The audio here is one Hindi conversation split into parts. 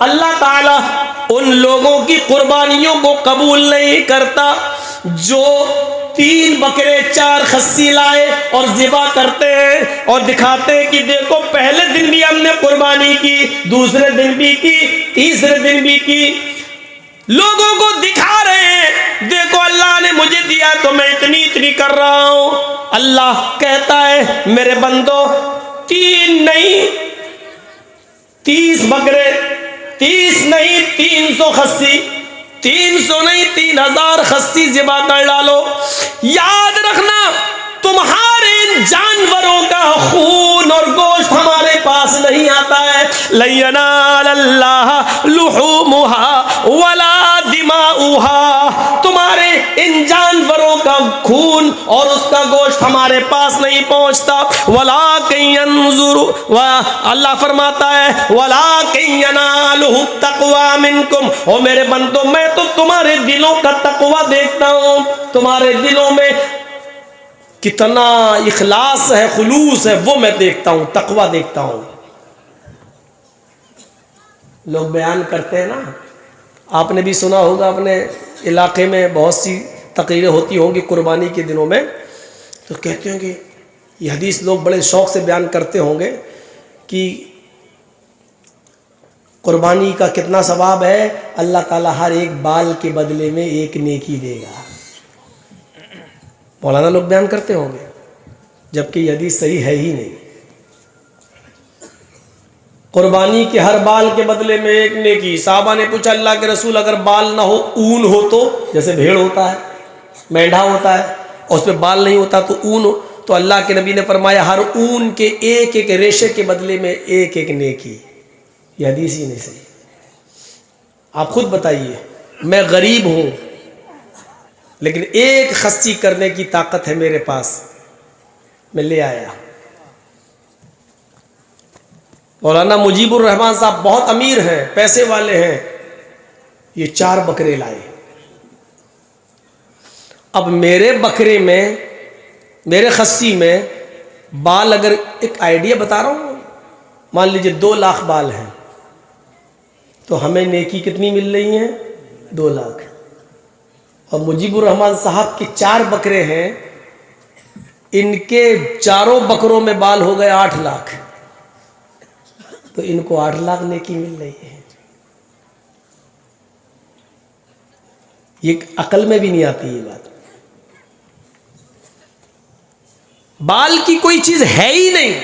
अल्लाह ताला उन लोगों की कुर्बानियों को कबूल नहीं करता जो 3 बकरे 4 खस्सी लाए और ज़िबा करते हैं और दिखाते हैं कि देखो पहले दिन भी हमने कुर्बानी की, दूसरे दिन भी की, तीसरे दिन भी की। लोगों को दिखा रहे हैं देखो अल्लाह ने मुझे दिया तो मैं इतनी इतनी कर रहा हूं। अल्लाह कहता है मेरे बंदो 3 नहीं 30 बकरे, 30 नहीं 300 खस्सी, 300 नहीं 3000 खस्सी ज़िबा कर डालो। याद रखना तुम्हारे इन जानवरों का खून और गोश्त हमारे पास नहीं आता है। लयनालल्लाह लुहूमुहा वला दिमाउहा, तुम्हारे इन जानवरों का खून और उसका गोश्त हमारे पास नहीं पहुंचता। वलाकिन यंजुरु, अल्लाह फरमाता है वलाकिन यनालुहु तक़वा मिनकुम, ओ मेरे बंदो मैं तो तुम्हारे दिलों का तक़वा देखता हूं, तुम्हारे दिलों में कितना इखलास है, खुलूस है, वो मैं देखता हूं, तक़वा देखता हूं। लोग बयान करते हैं ना, आपने भी सुना होगा अपने इलाके में बहुत सी तकरीरें होती होंगी कुर्बानी के दिनों में, तो कहते होंगे ये हदीस लोग बड़े शौक़ से बयान करते होंगे कि कुर्बानी का कितना सवाब है, अल्लाह ताला हर एक बाल के बदले में एक नेकी देगा। मौलाना लोग बयान करते होंगे, जबकि ये हदीस सही है ही नहीं। कुर्बानी के हर बाल के बदले में एक नेकी। साहबा ने पूछा अल्लाह के रसूल अगर बाल ना हो, ऊन हो तो, जैसे भेड़ होता है, मेंढा होता है और उस पर बाल नहीं होता तो ऊन हो, तो अल्लाह के नबी ने फरमाया हर ऊन के एक एक रेशे के बदले में एक एक नेकी। यह हदीस ही नहीं सही। आप खुद बताइए, मैं गरीब हूं लेकिन एक खस्सी करने की ताकत है मेरे पास, मैं ले आया। मौलाना मुजीबुर रहमान साहब बहुत अमीर हैं, पैसे वाले हैं, ये 4 बकरे लाए। अब मेरे बकरे में, मेरे खस्सी में बाल, अगर एक आइडिया बता रहा हूं, मान लीजिए 2 लाख बाल हैं, तो हमें नेकी कितनी मिल रही है? 2 लाख। और मुजीबुर रहमान साहब के 4 बकरे हैं, इनके चारों बकरों में बाल हो गए 8 लाख, तो इनको 8 लाख नेकी मिल रही है। ये अकल में भी नहीं आती ये बात। बाल की कोई चीज है ही नहीं।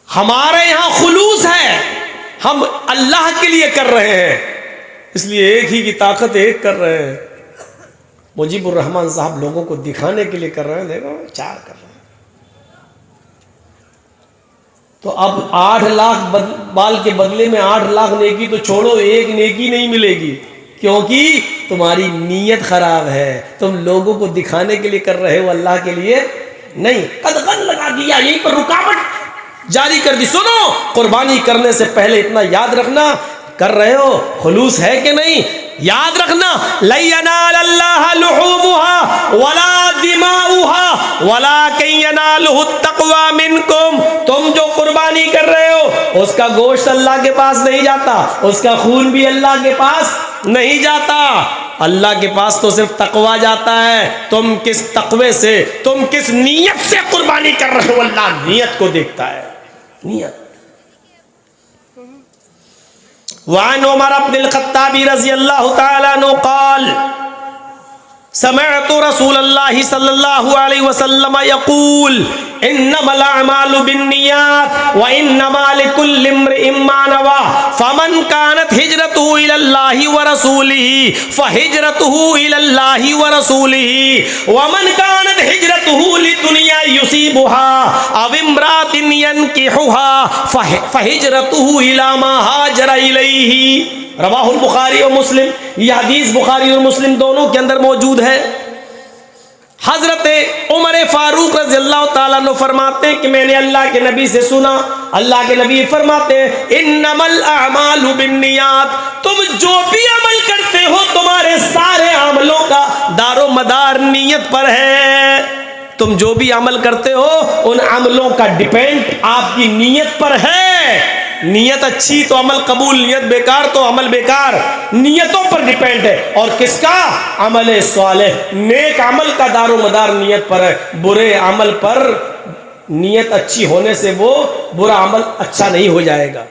हमारे यहां खुलूस है, हम अल्लाह के लिए कर रहे हैं, इसलिए एक ही की ताकत एक कर रहे हैं। मुजीबुर रहमान साहब लोगों को दिखाने के लिए कर रहे हैं, देखो 4 कर रहे हैं। तो अब 8 लाख बाल के बदले में 8 लाख नेकी तो छोड़ो, एक नेकी नहीं मिलेगी, क्योंकि तुम्हारी नीयत खराब है। तुम लोगों को दिखाने के लिए कर रहे हो, अल्लाह के लिए नहीं। कदगन लगा दिया, यहीं पर रुकावट जारी कर दी। सुनो, कुर्बानी करने से पहले इतना याद रखना, कर रहे हो खुलूस है कि नहीं, याद रखना। लयनालल्लाह लुहूमुहा वला दिमाउहा वलाकिन यनालुहु तक़वा मिनकुम, तुम जो कुर्बानी कर रहे हो उसका गोश्त अल्लाह के पास नहीं जाता, उसका खून भी अल्लाह के पास नहीं जाता, अल्लाह के पास तो सिर्फ तक़वा जाता है। तुम किस तक़वे से, तुम किस नीयत से कुर्बानी कर रहे हो, अल्लाह नीयत को देखता है, नीयत। वान उमर इब्नुल खत्ताब रज़ियल्लाहु तआला अन्हु क़ाल समिअतु रसूलल्लाहि सल्लल्लाहु अलैहि वसल्लम यक़ूल इन्नमल अअमालु बिन्नियात व इन्नमा लिकुल्लि इम्रिइन मा नवा फमन कानत हिजरतुहु इलल्लाहि व रसूलिही फहिजरतुहु इलल्लाहि व रसूलिही व मन कानत हिजरतुहु लिदुनिया युसीबुहा अव इम्रातिन यनकिहुहा फहिजरतुहु इला मा हाजरा इलैहि। रवाहुल बुखारी और मुस्लिम। यह हदीस बुखारी और मुस्लिम दोनों के अंदर मौजूद है। हजरत उमर फारूक रज़ियल्लाहु ताला अन्हु फरमाते हैं कि मैंने अल्लाह के नबी से सुना, अल्लाह के नबी फरमाते हैं इन्नमल अअमालु बिन्नियात, तुम जो भी अमल करते हो तुम्हारे सारे अमलों का दारो मदार नियत पर है। तुम जो भी अमल करते हो उन अमलों का डिपेंड आपकी नियत पर है। है। नीयत अच्छी तो अमल कबूल, नीयत बेकार तो अमल बेकार। नीयतों पर डिपेंड है। और किसका? अमल स्वालेह, नेक अमल का दारोमदार नीयत पर है। बुरे अमल पर नीयत अच्छी होने से वो बुरा अमल अच्छा नहीं हो जाएगा।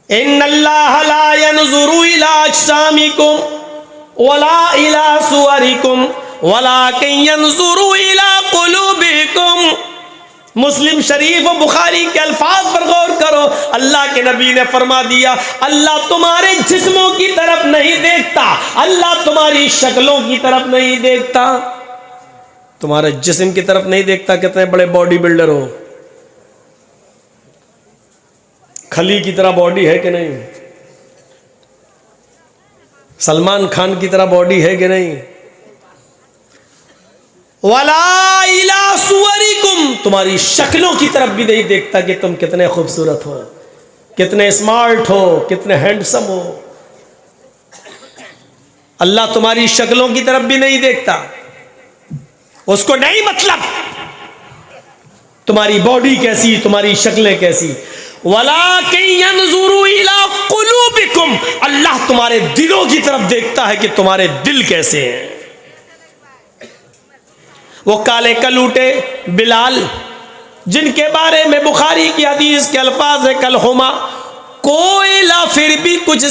इन्नल्लाह ला यंजुरु इला अजसामिकुम वला इला सुवरिकुम वलाकिन यंजुरु इला कुलूबिकुम। मुस्लिम शरीफ और बुखारी के अल्फाज पर गौर करो। अल्लाह के नबी ने फरमा दिया, अल्लाह तुम्हारे जिस्मों की तरफ नहीं देखता, अल्लाह तुम्हारी शक्लों की तरफ नहीं देखता। तुम्हारे जिस्म की तरफ नहीं देखता। कितने बड़े बॉडी बिल्डर हो, खली की तरह बॉडी है कि नहीं? सलमान खान की तरह बॉडी है कि नहीं? वला इला सुवरिकुम, तुम्हारी शक्लों की तरफ भी नहीं देखता कि तुम कितने खूबसूरत हो, कितने स्मार्ट हो, कितने हैंडसम हो। अल्लाह तुम्हारी शक्लों की तरफ भी नहीं देखता। उसको नहीं मतलब तुम्हारी बॉडी कैसी, तुम्हारी शक्लें कैसी। वलाकिन यंजुरु इला कुलूबिकुम, अल्लाह तुम्हारे दिलों की तरफ देखता है कि तुम्हारे दिल कैसे हैं। वो काले कलूटे बिलाल, जिनके बारे में बुखारी की हदीस के अल्फाज है, कल हुमा, कोयला फिर भी कुछ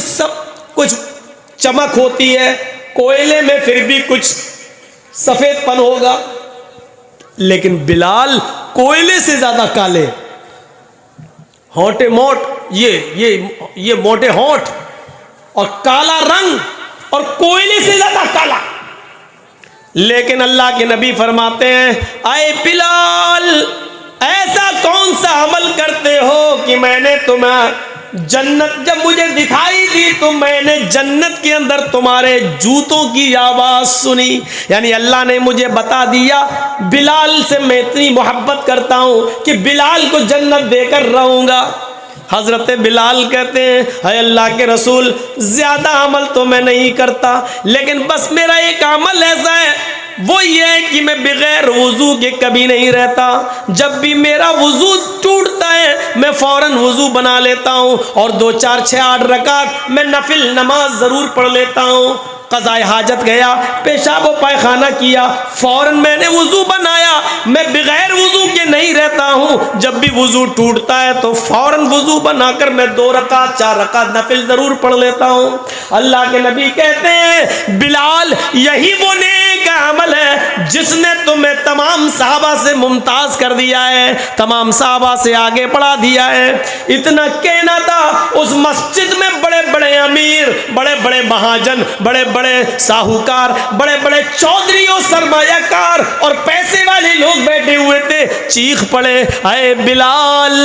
चमक होती है, कोयले में फिर भी कुछ सफेदपन होगा, लेकिन बिलाल कोयले से ज्यादा काले, होंठे मोट, ये मोटे होंठ और काला रंग और कोयले से ज्यादा काला। लेकिन अल्लाह के नबी फरमाते हैं, आए बिलाल, ऐसा कौन सा अमल करते हो कि मैंने तुम्हें जन्नत, जब मुझे दिखाई दी तो मैंने जन्नत के अंदर तुम्हारे जूतों की आवाज सुनी। यानी अल्लाह ने मुझे बता दिया, बिलाल से मैं इतनी मोहब्बत करता हूं कि बिलाल को जन्नत देकर रहूंगा। हजरत बिलाल कहते हैं, है अल्लाह के रसूल, ज्यादा अमल तो मैं नहीं करता, लेकिन बस मेरा एक अमल ऐसा है, वो ये है कि मैं बगैर वुजू के कभी नहीं रहता। जब भी मेरा वुजू टूटता है मैं फौरन वुजू बना लेता हूँ और 2 4 6 8 रकात मैं नफिल नमाज जरूर पढ़ लेता हूँ। क़ज़ाए हाजत गया, पेशाब और पायखाना किया, फौरन मैंने वुजू बनाया। मैं बगैर वुजू के नहीं रहता हूँ। जब भी वुजू टूटता है तो फौरन वुजू बनाकर मैं 2 रकात 4 रकात नफिल जरूर पढ़ लेता हूँ। अल्लाह के नबी कहते हैं, बिलाल, यही वो नेक अमल है जिसने तुम्हें तमाम सहाबा से मुमताज कर दिया है, तमाम सहाबा से आगे बढ़ा दिया है। इतना कहना था, उस मस्जिद में बड़े बड़े अमीर, बड़े बड़े महाजन, बड़े बड़े साहूकार, बड़े बड़े चौधरी और सरमायाकार और पैसे वाले लोग बैठे हुए थे। चीख पड़े, अरे बिलाल,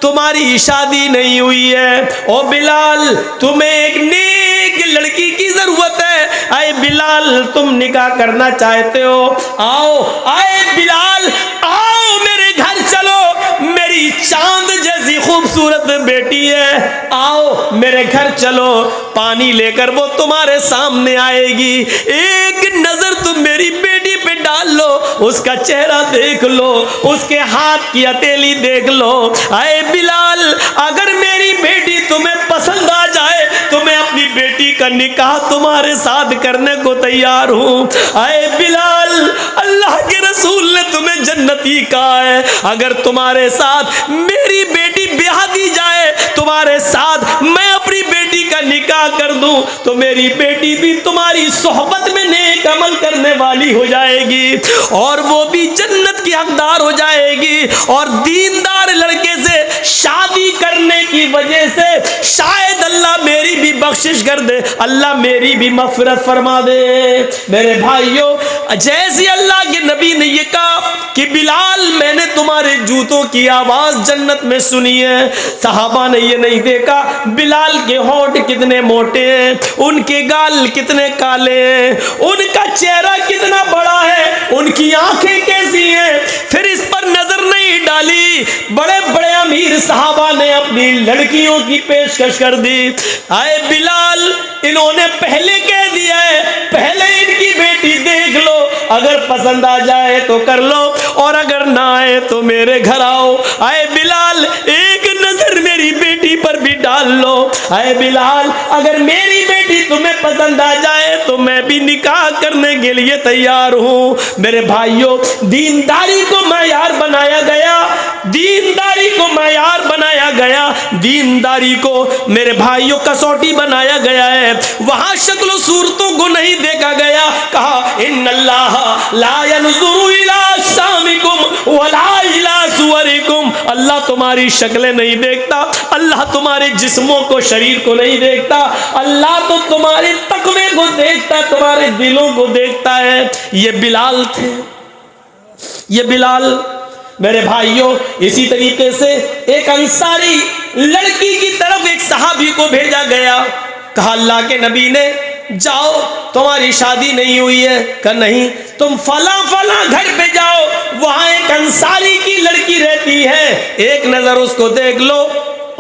तुम्हारी शादी नहीं हुई है, ओ बिलाल तुम्हें एक नेक लड़की की जरूरत है, आए बिलाल तुम निकाह करना चाहते हो, आओ, आए बिलाल आओ मेरे घर चलो, मेरी चांद जैसी खूबसूरत बेटी है, आओ मेरे घर चलो, पानी लेकर वो तुम्हारे सामने आएगी, एक नजर तुम मेरी बेटी पे डाल लो, उसका चेहरा देख लो, उसके हाथ की हथेली देख लो। आए बिलाल, अगर मेरी बेटी तुम्हें पसंद आ जाए तो मैं अपनी बेटी का निकाह तुम्हारे साथ करने को तैयार हूँ। आए बिलाल, अल्लाह के रसूल ने तुम्हें जन्नती कहा है, अगर तुम्हारे साथ मेरी बेटी ब्याह दी जाए, तुम्हारे साथ मैं अपनी बेटी का निकाह कर दूं, तो मेरी बेटी भी तुम्हारी सोहबत में नेक अमल करने वाली हो जाएगी और वो भी जन्नत की हकदार हो जाएगी। और दीनदार लड़के से शादी करने की वजह से शायद अल्लाह मेरी भी बख्शिश कर दे, अल्लाह मेरी भी मग़फ़िरत फरमा दे। मेरे भाइयों, जैसे अल्लाह के नबी ने ये कहा कि बिलाल, मैंने तुम्हारे जूतों की आवाज जन्नत में सुनी है, सहाबा ने ये नहीं देखा बिलाल के होंठ कितने मोटे हैं, उनके गाल कितने काले हैं, उनका चेहरा कितना बड़ा है, उनकी आंखें कैसी हैं, फिर इस पर नजर नहीं डाली। बड़े बड़े अमीर सहाबा ने अपनी लड़कियों की पेशकश कर दी। आए बिलाल, इन्होंने पहले कह दिया है, पहले इनकी बेटी देख लो, अगर पसंद आ जाए तो कर लो और अगर ना आए तो मेरे घर आओ। आए बिलाल, एक नजर मेरी बेटी निकाल लो। ऐ बिलाल, अगर मेरी बेटी तुम्हें पसंद आ जाए तो मैं भी निकाह करने के लिए तैयार हूँ। मेरे भाइयों, दीनदारी को मायार बनाया गया, दीनदारी को मायार बनाया गया, दीनदारी को मेरे भाइयों कसौटी बनाया गया है। वहां शक्ल सूरतों को नहीं देखा गया। कहा इन्नल्लाह ला यंजुरु इला सामिकुम वला इला सुवरिकुम, अल्लाह तुम्हारी शक्लें नहीं देखता, अल्लाह तुम्हारे जिस्मों को, शरीर को नहीं देखता, अल्लाह तो तुम्हारे तकवे को देखता, तुम्हारे दिलों को देखता है। ये बिलाल थे, ये बिलाल। मेरे भाइयों, इसी तरीके से एक अंसारी लड़की की तरफ एक सहाबी को भेजा गया। कहा अल्लाह के नबी ने, जाओ, तुम्हारी शादी नहीं हुई है। कहा नहीं, तुम फला फला घर पे जाओ, वहां एक अंसारी की लड़की रहती है, एक नजर उसको देख लो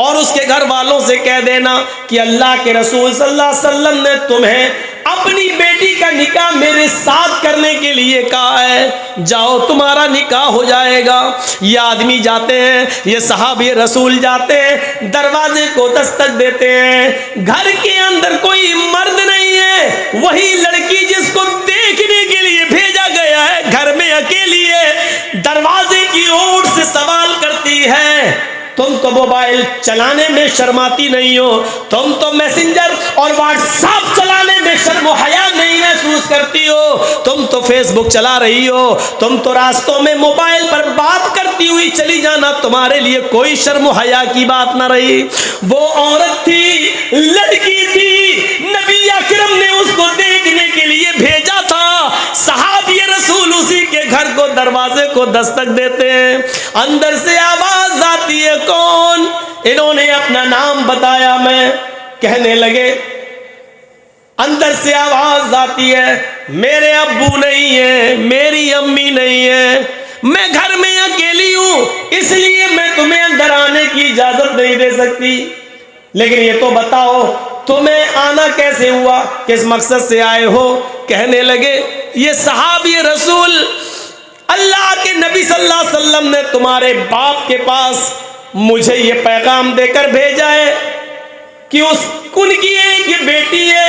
और उसके घर वालों से कह देना कि अल्लाह के रसूल सल्लल्लाहु अलैहि वसल्लम ने तुम्हें अपनी बेटी का निकाह मेरे साथ करने के लिए कहा है, जाओ तुम्हारा निकाह हो जाएगा। ये आदमी जाते हैं, ये सहाबी रसूल जाते हैं, दरवाजे को दस्तक देते हैं, घर के अंदर कोई मर्द नहीं है, वही लड़की जिसको देखने के लिए भेजा गया है घर में अकेली है, दरवाजे की ओर से सवाल करती है, तुम तो मोबाइल चलाने में शर्माती नहीं हो, तुम तो मैसेंजर और व्हाट्सएप चलाने में शर्म हया नहीं महसूस करती हो, तुम तो फेसबुक चला रही हो, तुम तो रास्तों में मोबाइल पर बात करती हुई चली जाना, तुम्हारे लिए कोई शर्म हया की बात ना रही। वो औरत थी, लड़की थी, नबी अकरम ने उसको देखने के लिए भेजा था। सहाबी रसूल उसी के घर को, दरवाजे को दस्तक देते हैं, अंदर से आवाज आती है, कौन? इन्होंने अपना नाम बताया, मैं कहने लगे, अंदर से आवाज आती है, मेरे अब्बू नहीं है, मेरी अम्मी नहीं है, मैं घर में अकेली हूं, इसलिए मैं तुम्हें अंदर आने की इजाजत नहीं दे सकती। लेकिन ये तो बताओ तुम्हें आना कैसे हुआ, किस मकसद से आए हो? कहने लगे, ये सहाबी रसूल अल्लाह के नबी सल्लल्लाहु अलैहि वसल्लम ने तुम्हारे बाप के पास मुझे ये पैगाम देकर भेजा है कि उनकी एक बेटी है।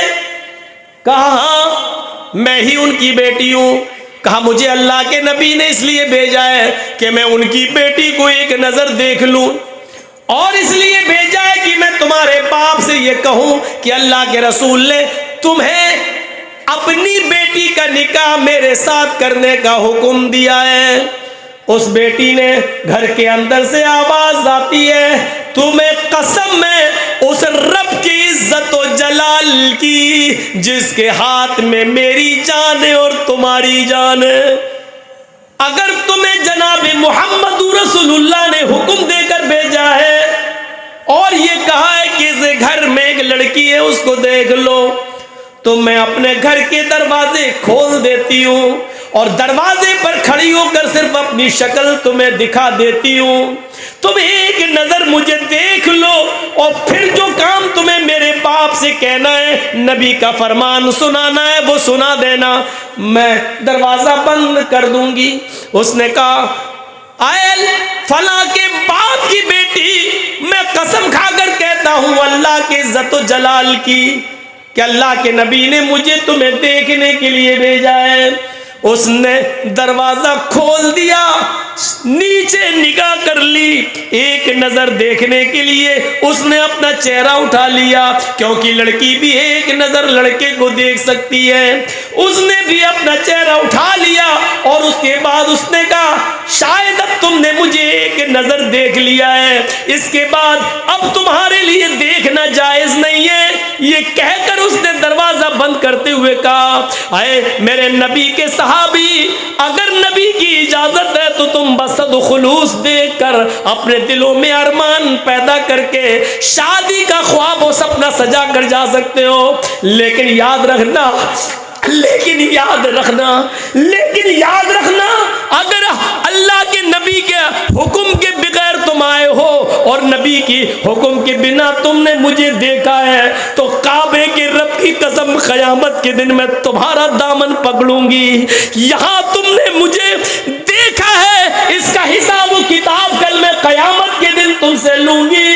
कहा मैं ही उनकी बेटी हूं। कहा मुझे अल्लाह के नबी ने इसलिए भेजा है कि मैं उनकी बेटी को एक नजर देख लूं, और इसलिए भेजा है कि मैं तुम्हारे बाप से ये कहूं कि अल्लाह के रसूल ने तुम्हें अपनी बेटी का निकाह मेरे साथ करने का हुक्म दिया है। उस बेटी ने, घर के अंदर से आवाज आती है, तुम्हें कसम है उस रब की इज्जत और जलाल की जिसके हाथ में मेरी जान है और तुम्हारी जान है, अगर तुम्हें जनाब मोहम्मद रसूलुल्लाह ने हुक्म देकर भेजा है और ये कहा है कि इस घर में एक लड़की है, उसको देख लो, तो मैं अपने घर के दरवाजे खोल देती हूँ और दरवाजे पर खड़ी होकर सिर्फ अपनी शक्ल तुम्हें दिखा देती हूँ, तुम एक नजर मुझे देख लो और फिर जो काम तुम्हें मेरे बाप से कहना है, नबी का फरमान सुनाना है, वो सुना देना, मैं दरवाजा बंद कर दूंगी। उसने कहा, आयल फला के बाप की बेटी, मैं कसम खाकर कहता हूँ अल्लाह के इज्जत और जलाल की कि अल्लाह के नबी ने मुझे तुम्हें देखने के लिए भेजा है। उसने दरवाजा खोल दिया, नीचे निगाह कर ली, एक नजर देखने के लिए उसने अपना चेहरा उठा लिया, क्योंकि लड़की भी एक नजर लड़के को देख सकती है। उसने भी अपना चेहरा उठा लिया और उसके बाद उसने कहा, शायद अब तुमने मुझे एक नजर देख लिया है, इसके बाद अब तुम्हारे लिए देखना जायज नहीं है। ये कहकर उसने दरवाजा बंद करते हुए कहा, आए मेरे नबी के सहाबी, अगर नबी की इजाजत है तो तुम बसद खुलूस देखकर अपने दिलों में अरमान पैदा करके शादी का ख्वाब और सपना सजा कर जा सकते हो, लेकिन याद रखना, अगर अल्लाह के नबी के हुक्म के बगैर तुम आए हो और नबी की हुक्म के बिना तुमने मुझे देखा है, तो काबे के रब की कसम क़यामत के दिन मैं तुम्हारा दामन पकड़ूंगी। यहाँ तुमने मुझे देखा है, इसका हिसाब किताब कल मैं क़यामत के दिन तुमसे लूंगी।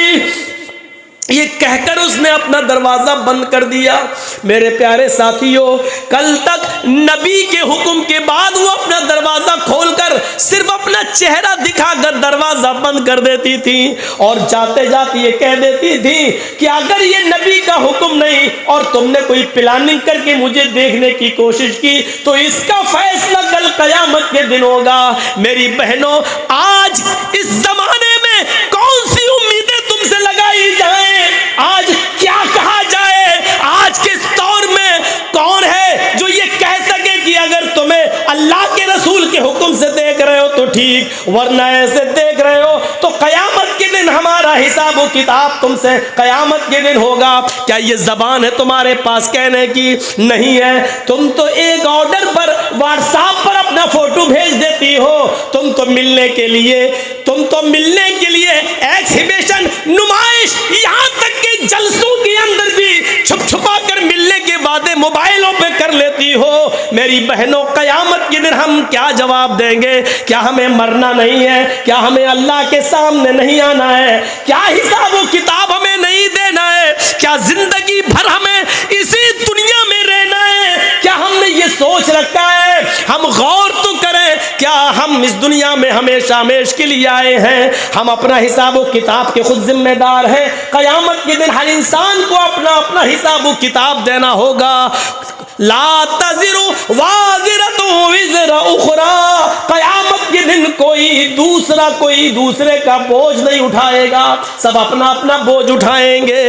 ये कहकर उसने अपना दरवाज़ा बंद कर दिया। मेरे प्यारे साथियों, कल तक नबी के हुक्म के बाद वो अपना दरवाज़ा खोलकर सिर्फ अपना चेहरा दिखाकर दरवाज़ा बंद कर देती थी और जाते जाते ये कह देती थी कि अगर ये नबी का हुक्म नहीं और तुमने कोई प्लानिंग करके मुझे देखने की कोशिश की तो इसका फैसला कल क़यामत के दिन होगा। मेरी बहनों, आज इस ज़माने में कौन सी उम्मीदें तुमसे लगाई जाए, आज क्या कहा जाए, आज के दौर में कौन है जो ये कह सके कि अगर तुम्हें अल्लाह के रसूल के हुक्म से देख रहे हो तो ठीक, वरना ऐसे देख रहे हो तो कयामत के दिन हमारा हिसाब व किताब तुमसे कयामत के दिन होगा। क्या ये जबान है तुम्हारे पास कहने की? नहीं है। तुम तो एक ऑर्डर पर व्हाट्सएप पर अपना फोटो भेज देती हो। तुम तो मिलने के लिए एक्सिबिशन, नुमाइश, यहाँ तक कि जलसों के अंदर भी छुप छुपा कर मिलने के वादे मोबाइलों पे कर लेती हो। मेरी बहनों, कयामत के दिन हम क्या जवाब देंगे? क्या हमें मरना नहीं है? क्या हमें अल्लाह के सामने नहीं आना है? क्या हिसाब व किताब हमें नहीं देना है? क्या जिंदगी भर हमें इसी दुनिया में रहना है? क्या हमने ये सोच रखा है? हम गौर तो करें, क्या हम इस दुनिया में हमेशा हमेश के लिए आए हैं? हम अपना हिसाब व किताब के खुद जिम्मेदार हैं। कयामत के दिन हर इंसान को अपना अपना हिसाब व किताब देना होगा। ला तज़िरु वाज़िरतुन विज़रा उख़रा, कयामत के दिन कोई दूसरे का बोझ नहीं उठाएगा, सब अपना अपना बोझ उठाएंगे।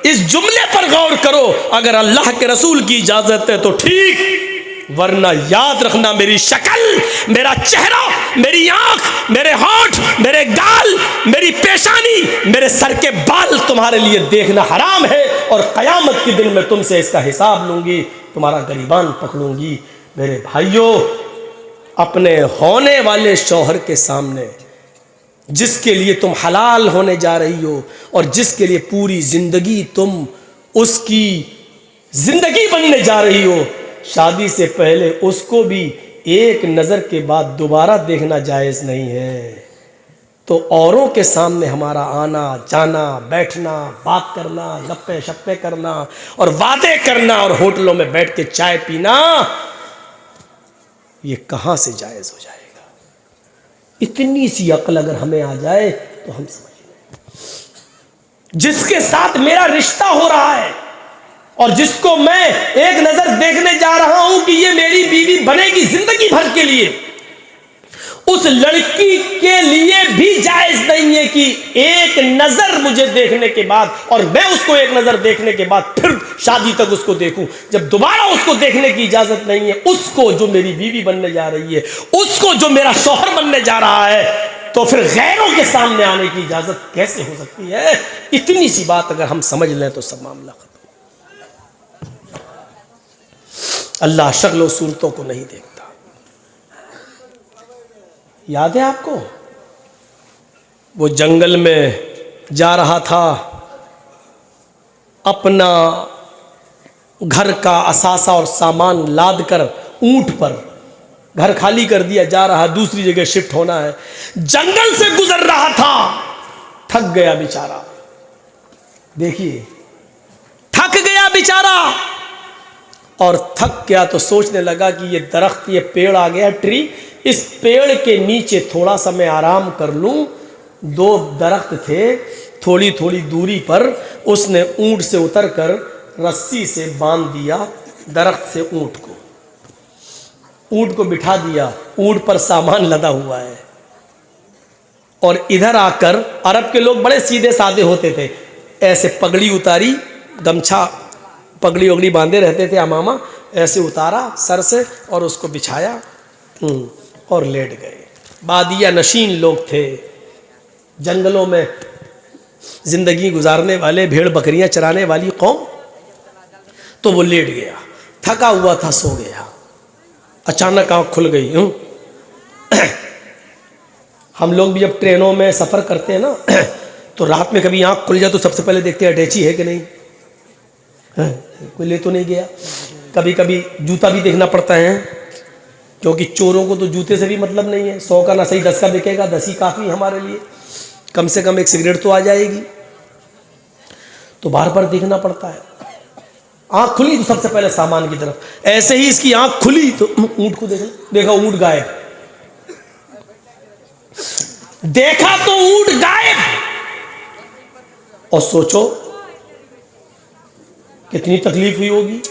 इस जुमले पर गौर करो। अगर अल्लाह के रसूल की इजाजत है तो ठीक, वरना याद रखना, मेरी शक्ल, मेरा चेहरा, मेरी आंख, मेरे होंठ, मेरे गाल, मेरी पेशानी, मेरे सर के बाल तुम्हारे लिए देखना हराम है और कयामत के दिन मैं तुमसे इसका हिसाब लूंगी, तुम्हारा गरीबान पकड़ूंगी। मेरे भाइयों, अपने होने वाले शौहर के सामने, जिसके लिए तुम हलाल होने जा रही हो और जिसके लिए पूरी जिंदगी तुम उसकी जिंदगी बनने जा रही हो, शादी से पहले उसको भी एक नज़र के बाद दोबारा देखना जायज़ नहीं है। तो औरों के सामने हमारा आना जाना, बैठना, बात करना, गप्पे शप्पे करना और वादे करना और होटलों में बैठ के चाय पीना, ये कहाँ से जायज़ हो जाएगा? इतनी सी अक्ल अगर हमें आ जाए तो हम समझ लें, जिसके साथ मेरा रिश्ता हो रहा है और जिसको मैं एक नजर देखने जा रहा हूं कि ये मेरी बीवी बनेगी जिंदगी भर के लिए, उस लड़की के लिए भी जायज नहीं है कि एक नजर मुझे देखने के बाद और मैं उसको एक नजर देखने के बाद फिर शादी तक उसको देखूं। जब दोबारा उसको देखने की इजाजत नहीं है, उसको जो मेरी बीवी बनने जा रही है, उसको जो मेरा शौहर बनने जा रहा है, तो फिर गैरों के सामने आने की इजाजत कैसे हो सकती है? इतनी सी बात अगर हम समझ लें तो सब मामला खत्म। अल्लाह शक्ल और सूरतों को नहीं देखता। याद है आपको, वो जंगल में जा रहा था, अपना घर का असासा और सामान लाद कर ऊंट पर, घर खाली कर दिया, जा रहा, दूसरी जगह शिफ्ट होना है, जंगल से गुजर रहा था, थक गया बेचारा। देखिए, थक गया बेचारा और थक गया तो सोचने लगा कि ये दरख्त, ये पेड़ आ गया, ट्री, इस पेड़ के नीचे थोड़ा सा मैं आराम कर लूं। दो दरख्त थे, थोड़ी थोड़ी दूरी पर उसने ऊंट से उतरकर रस्सी से बांध दिया दरख्त से ऊंट को बिठा दिया। ऊंट पर सामान लदा हुआ है और इधर आकर, अरब के लोग बड़े सीधे साधे होते थे, ऐसे पगड़ी उतारी, गमछा पगड़ी वगड़ी बांधे रहते थे, अमामा ऐसे उतारा सर से और उसको बिछाया और लेट गए। बादिया नशीन लोग थे, जंगलों में जिंदगी गुजारने वाले, भेड़ बकरियां चराने वाली कौम। तो वो लेट गया, थका हुआ था, सो गया। अचानक आँख खुल गई। हम लोग भी जब ट्रेनों में सफ़र करते हैं ना, तो रात में कभी आँख खुल जाए तो सबसे पहले देखते हैं अटैची है कि नहीं, कोई ले तो नहीं गया। कभी कभी जूता भी देखना पड़ता है, क्योंकि चोरों को तो जूते से भी मतलब नहीं है। 100 का ना सही 10 का बिकेगा, 10 ही काफ़ी हमारे लिए, कम से कम एक सिगरेट तो आ जाएगी। तो बार बार देखना पड़ता है। आंख खुली तो सबसे पहले सामान की तरफ, ऐसे ही इसकी आंख खुली तो ऊंट को देखा ऊंट गायब, देखा तो ऊंट गायब। और सोचो कितनी तकलीफ हुई होगी।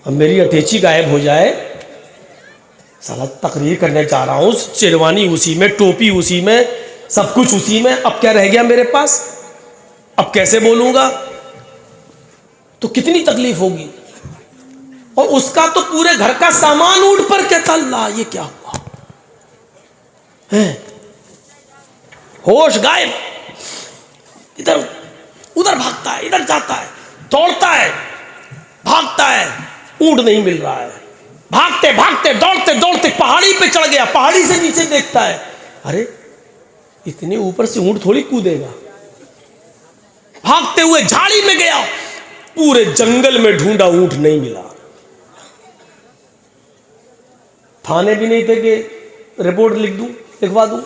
अब मेरी अटैची गायब हो जाए, साला तकरीर करने जा रहा हूं, शेरवानी उसी में, टोपी उसी में, सब कुछ उसी में, अब क्या रह गया मेरे पास, अब कैसे बोलूंगा, तो कितनी तकलीफ होगी। और उसका तो पूरे घर का सामान ऊंट पर, कहता अल्लाह ये क्या हुआ है, होश गायब, इधर उधर भागता है, इधर जाता है, दौड़ता है, भागता है, ऊंट नहीं मिल रहा है। भागते भागते दौड़ते दौड़ते पहाड़ी पे चढ़ गया, पहाड़ी से नीचे देखता है, अरे इतने ऊपर से ऊंट थोड़ी कूदेगा। भागते हुए झाड़ी में गया, पूरे जंगल में ढूंढा, ऊंट नहीं मिला। थाने भी नहीं थे कि रिपोर्ट लिखवा दूं।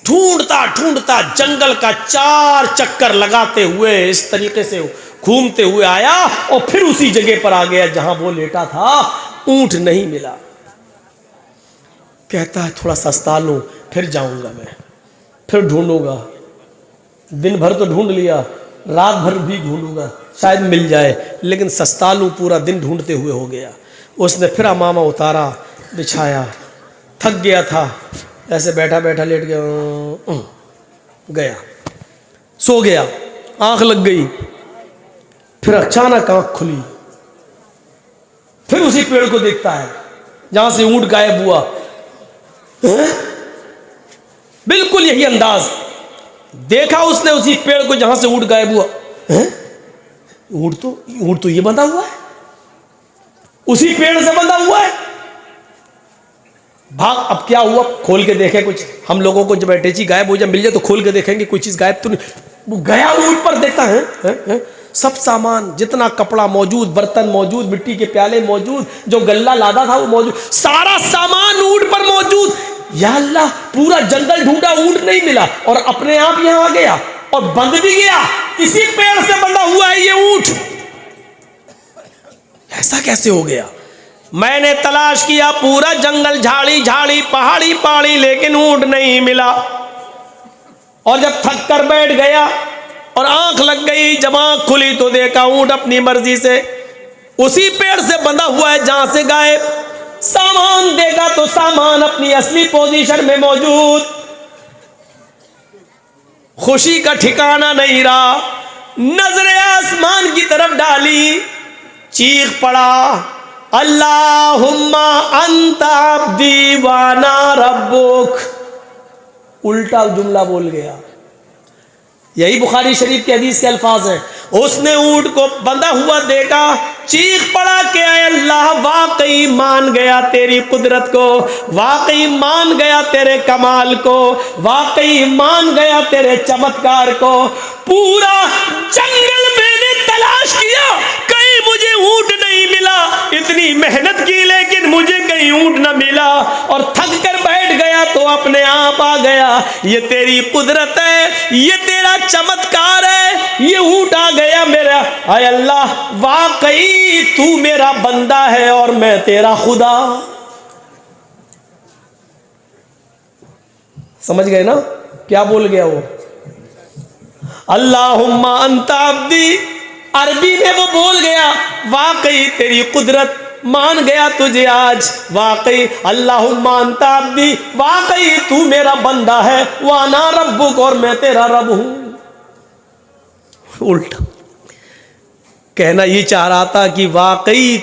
ढूंढता ढूंढता जंगल का 4 चक्कर लगाते हुए इस तरीके से घूमते हुए आया और फिर उसी जगह पर आ गया जहां वो लेटा था। ऊंट नहीं मिला। कहता है थोड़ा सस्ता लूं, फिर जाऊंगा मैं, फिर ढूंढूंगा। दिन भर तो ढूंढ लिया, रात भर भी ढूंढूंगा, शायद मिल जाए, लेकिन सस्ता लूं पूरा दिन ढूंढते हुए हो गया। उसने फिर अमामा उतारा, बिछाया, थक गया था, ऐसे बैठा बैठा लेट गया, सो गया, आंख लग गई। फिर अचानक आंख खुली, फिर उसी पेड़ को देखता है जहां से ऊंट गायब हुआ। बिल्कुल यही अंदाज देखा उसने उसी पेड़ को जहां से ऊंट गायब हुआ। ऊंट तो ये बंधा हुआ है, उसी पेड़ से बंधा हुआ है। भाग, अब क्या हुआ, खोल के देखे कुछ। हम लोगों को जब अटैची गायब हो जाए, मिल जाए तो खोल के देखेंगे कोई चीज गायब तो नहीं। वो गया ऊंट पर, देखता है सब सामान, जितना कपड़ा मौजूद, बर्तन मौजूद, मिट्टी के प्याले मौजूद, जो गल्ला लादा था वो मौजूद, सारा सामान ऊंट पर मौजूद। या अल्लाह, पूरा जंगल ढूंढा, ऊंट नहीं मिला, और अपने आप यहां आ गया और बंध भी गया। इसी पेड़ से बंधा हुआ है ये ऊंट, ऐसा कैसे हो गया? मैंने तलाश किया पूरा जंगल, झाड़ी झाड़ी, पहाड़ी पहाड़ी, लेकिन ऊंट नहीं मिला। और जब थक कर बैठ गया और आंख लग गई, जब आंख खुली तो देखा ऊंट अपनी मर्जी से उसी पेड़ से बंधा हुआ है जहां से गायब। सामान देखा तो सामान अपनी असली पोजीशन में मौजूद। खुशी का ठिकाना नहीं रहा। नजरें आसमान की तरफ डाली, चीख पड़ा, अल्लाहुम्मा अंता अब्दी व अना रब्बुक। उल्टा जुमला बोल गया। यही बुखारी शरीफ के हदीस के अल्फाज हैं। उसने ऊंट को बंधा हुआ देखा, चीख पड़ा कि अल्लाह, वाकई मान गया तेरी कुदरत को, वाकई मान गया तेरे कमाल को, वाकई मान गया तेरे चमत्कार को। पूरा जंगल मैंने तलाश किया, कहीं मुझे ऊंट नहीं मिला। इतनी मेहनत की लेकिन मुझे कहीं ऊंट न मिला, और थक कर बैठ गया तो अपने आप आ गया। ये तेरी कुदरत है, ये तेरा चमत्कार है, ये ऊंट आ गया मेरा। आय अल्लाह, वाकई तू मेरा बंदा है और मैं तेरा खुदा। समझ गए ना क्या बोल गया वो? अल्लाहुम्मा अंता अब्दी, अरबी में वो बोल गया, वाकई तेरी कुदरत, मान गया तुझे आज, वाकई अल्लाहुम्मा अंता अब्दी, वाकई तू मेरा बंदा है, वाना रब्बुक, और मैं तेरा रब हूं। उल्टा कहना ये चाह रहा था कि वाकई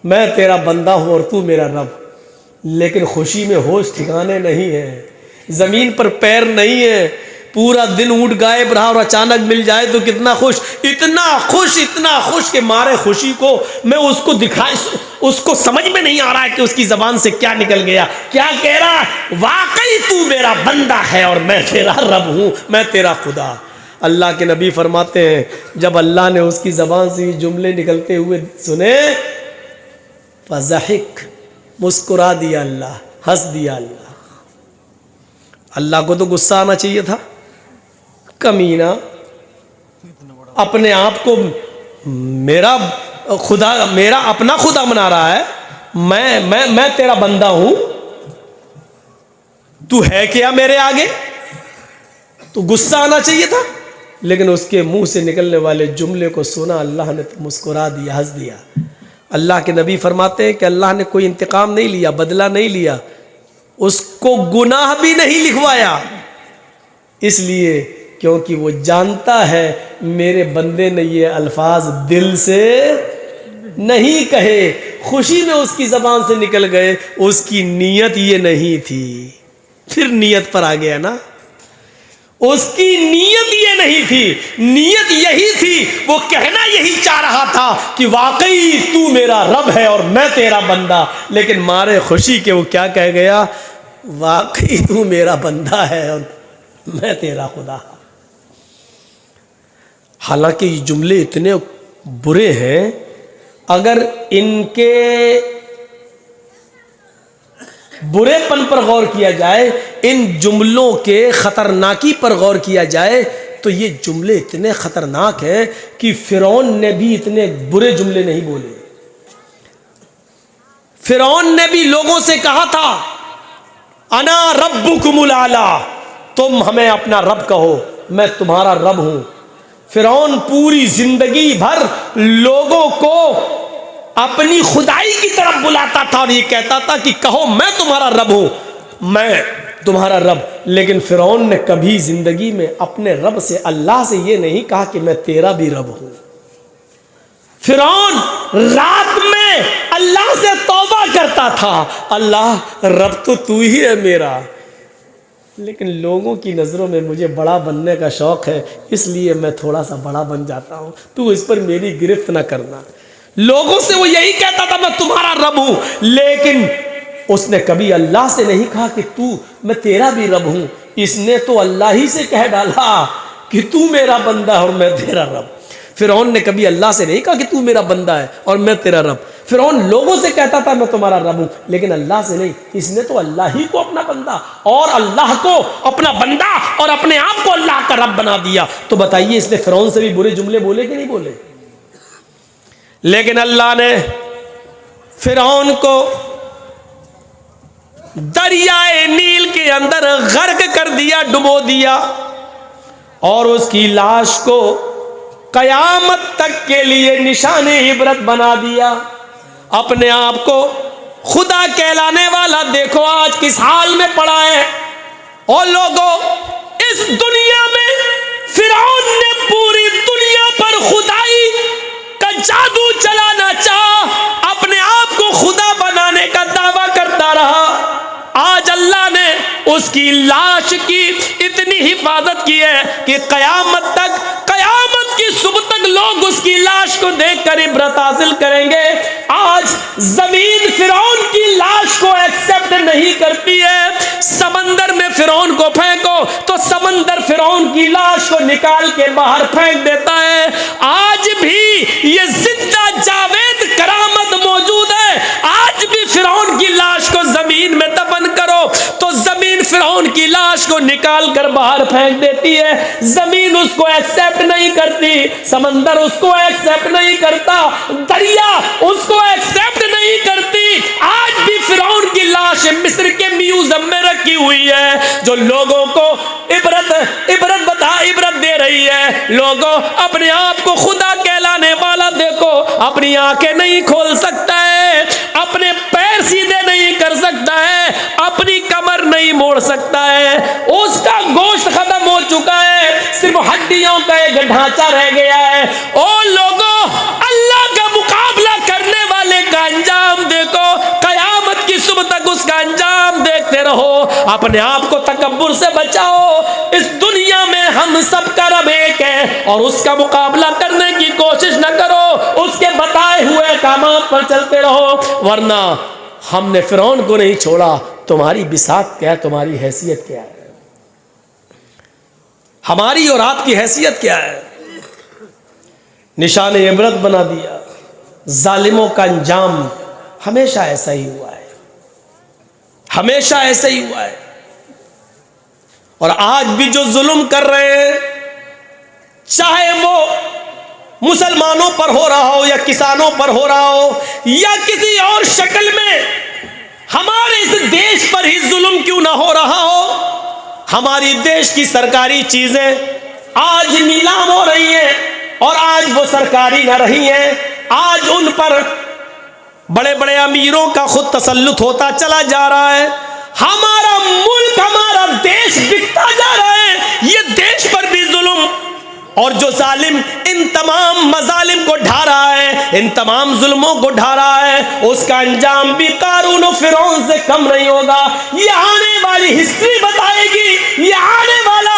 मैं तेरा बंदा हूं और तू मेरा रब, लेकिन खुशी में होश ठिकाने नहीं है, जमीन पर पैर नहीं है। पूरा दिन ऊंट गायब रहा और अचानक मिल जाए तो कितना खुश, इतना खुश कि मारे खुशी को मैं उसको दिखाए, उसको समझ में नहीं आ रहा है कि उसकी जबान से क्या निकल गया। क्या कह रहा? वाकई तू मेरा बंदा है और मैं तेरा रब हूं, मैं तेरा खुदा। अल्लाह के नबी फरमाते हैं, जब अल्लाह ने उसकी जबान से ये जुमले निकलते हुए सुने, फज़हिक, मुस्कुरा दिया अल्लाह, हंस दिया अल्लाह। अल्लाह को तो गुस्सा आना चाहिए था, कमीना अपने आप को मेरा खुदा, मेरा अपना खुदा बना रहा है, मैं तेरा बंदा हूं, तू है क्या मेरे आगे, तो गुस्सा आना चाहिए था। लेकिन उसके मुंह से निकलने वाले जुमले को सुना अल्लाह ने तो मुस्कुरा दिया, हंस दिया। अल्लाह के नबी फरमाते हैं कि अल्लाह ने कोई इंतकाम नहीं लिया, बदला नहीं लिया, उसको गुनाह भी नहीं लिखवाया, इसलिए क्योंकि वो जानता है मेरे बंदे ने ये अल्फाज दिल से नहीं कहे, खुशी में उसकी ज़बान से निकल गए, उसकी नीयत ये नहीं थी। फिर नीयत पर आ गया ना, उसकी नीयत ये नहीं थी, नीयत यही थी, वो कहना यही चाह रहा था कि वाकई तू मेरा रब है और मैं तेरा बंदा, लेकिन मारे खुशी के वो क्या कह गया, वाकई तू मेरा बंदा है और मैं तेरा खुदा। हालांकि ये जुमले इतने बुरे हैं, अगर इनके बुरेपन पर गौर किया जाए, इन जुमलों के खतरनाकी पर गौर किया जाए, तो ये जुमले इतने खतरनाक हैं कि फिरौन ने भी इतने बुरे जुमले नहीं बोले। फिरौन ने भी लोगों से कहा था अना रब्बुकुमुल आला, तुम हमें अपना रब कहो, मैं तुम्हारा रब हूं। फिरौन पूरी जिंदगी भर लोगों को अपनी खुदाई की तरफ बुलाता था और ये कहता था कि कहो मैं तुम्हारा रब हूं, मैं तुम्हारा रब। लेकिन फिरौन ने कभी जिंदगी में अपने रब से, अल्लाह से ये नहीं कहा कि मैं तेरा भी रब हूं। फिरौन रात में अल्लाह से तौबा करता था, अल्लाह रब तो तू ही है मेरा, लेकिन लोगों की नज़रों में मुझे बड़ा बनने का शौक़ है, इसलिए मैं थोड़ा सा बड़ा बन जाता हूँ, तू इस पर मेरी गिरफ्त ना करना। लोगों से वो यही कहता था मैं तुम्हारा रब हूँ, लेकिन उसने कभी अल्लाह से नहीं कहा कि तू, मैं तेरा भी रब हूँ। इसने तो अल्लाह ही से कह डाला कि तू मेरा बंदा और मैं तेरा रब। फिरौन ने कभी अल्लाह से नहीं कहा कि तू मेरा बंदा है और मैं तेरा रब। फिरौन लोगों से कहता था मैं तुम्हारा रब हूं, लेकिन अल्लाह से नहीं। इसने तो अल्लाह ही को अपना बंदा और अल्लाह को अपना बंदा और अपने आप को अल्लाह का रब बना दिया। तो बताइए इसने फिरौन से भी बुरे जुमले बोले कि नहीं बोले? लेकिन अल्लाह ने फिरौन को दरियाए नील के अंदर गर्क कर दिया, डुबो दिया, और उसकी लाश को कयामत तक के लिए निशाने इबरत बना दिया। अपने आप को खुदा कहलाने वाला देखो आज किस हाल में पड़ा है। और लोगों, इस दुनिया में फिरौन ने पूरी दुनिया पर खुदाई का जादू चलाना चाहा, अपने आप को खुदा बनाने का दावा करता रहा। आज अल्लाह ने उसकी लाश की इतनी हिफाजत की है कि कयामत तक, कयामत की सुबह तक लोग उसकी लाश को देखकर इबरत हासिल करेंगे। आज जमीन फिरौन की लाश को एक्सेप्ट नहीं करती है। समंदर में फिरौन को फेंको तो समंदर फिरौन की लाश को निकाल के बाहर फेंक देता है। आज भी ये जिंदा जावेद करामत मौजूद है। आज भी फिरौन की लाश को जमीन में दफन करो तो जमीन फिरौन की लाश को निकाल कर बाहर फेंक देती है। जमीन उसको एक्सेप्ट नहीं करती, समंदर उसको एक्सेप्ट नहीं करता, दरिया उसको एक्सेप्ट नहीं करती। आज भी फिरौन की लाश मिस्र के म्यूजियम में रखी हुई है, जो लोगों को इबरत दे रही है। लोगों, अपने आप को खुदा कहलाने वाला देखो, अपनी आंखें नहीं खोल सकता है, अपने पैर सीधे नहीं कर सकता है, अपनी कमर नहीं मोड़ सकता है, उसका गोश्त खत्म हो चुका है, सिर्फ हड्डियों का एक ढांचा रह गया है। ओ लोगों, अल्लाह का मुकाबला करने वाले का अंजाम देखो, कयामत की सुबह तक उसका अंजाम देखते रहो। अपने आप को तकब्बुर से बचाओ। इस दुनिया में हम सब का रब एक है और उसका मुकाबला करने की कोशिश न करो, उसके बताए हुए कामों पर चलते रहो, वरना हमने फिरौन को नहीं छोड़ा। तुम्हारी बिसात क्या है, तुम्हारी हैसियत क्या है, हमारी और आपकी हैसियत क्या है? निशान इबरत बना दिया। जालिमों का अंजाम हमेशा ऐसा ही हुआ है, हमेशा ऐसा ही हुआ है। और आज भी जो जुल्म कर रहे हैं, चाहे वो मुसलमानों पर हो रहा हो या किसानों पर हो रहा हो या किसी और शक्ल में, हमारे इस देश पर ही जुल्म क्यों ना हो रहा हो। हमारी देश की सरकारी चीजें आज नीलाम हो रही हैं और आज वो सरकारी ना रही हैं। आज उन पर बड़े बड़े अमीरों का खुद तसल्लुत होता चला जा रहा है। हमारा मुल्क, हमारा देश बिकता जा रहा है। ये देश पर भी जुल्म, और जो जालिम इन तमाम मजालिम को ढा रहा है, इन तमाम जुल्मों को ढा रहा है, उसका अंजाम भी कारून और फिरौन से कम नहीं होगा। ये आने वाली हिस्ट्री बताएगी, ये आने वाला,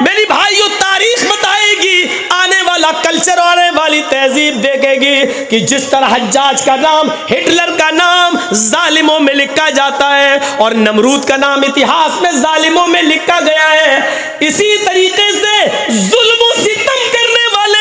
मेरी भाइयों, तारीख बताएगी, आने वाला कल्चर, आने वाली तहजीब देखेगी कि जिस तरह हज्जाज का नाम, हिटलर का नाम जालिमों में लिखा जाता है और नमरूद का नाम इतिहास में जालिमों में लिखा गया है, इसी तरीके से जुल्म सितम करने वाले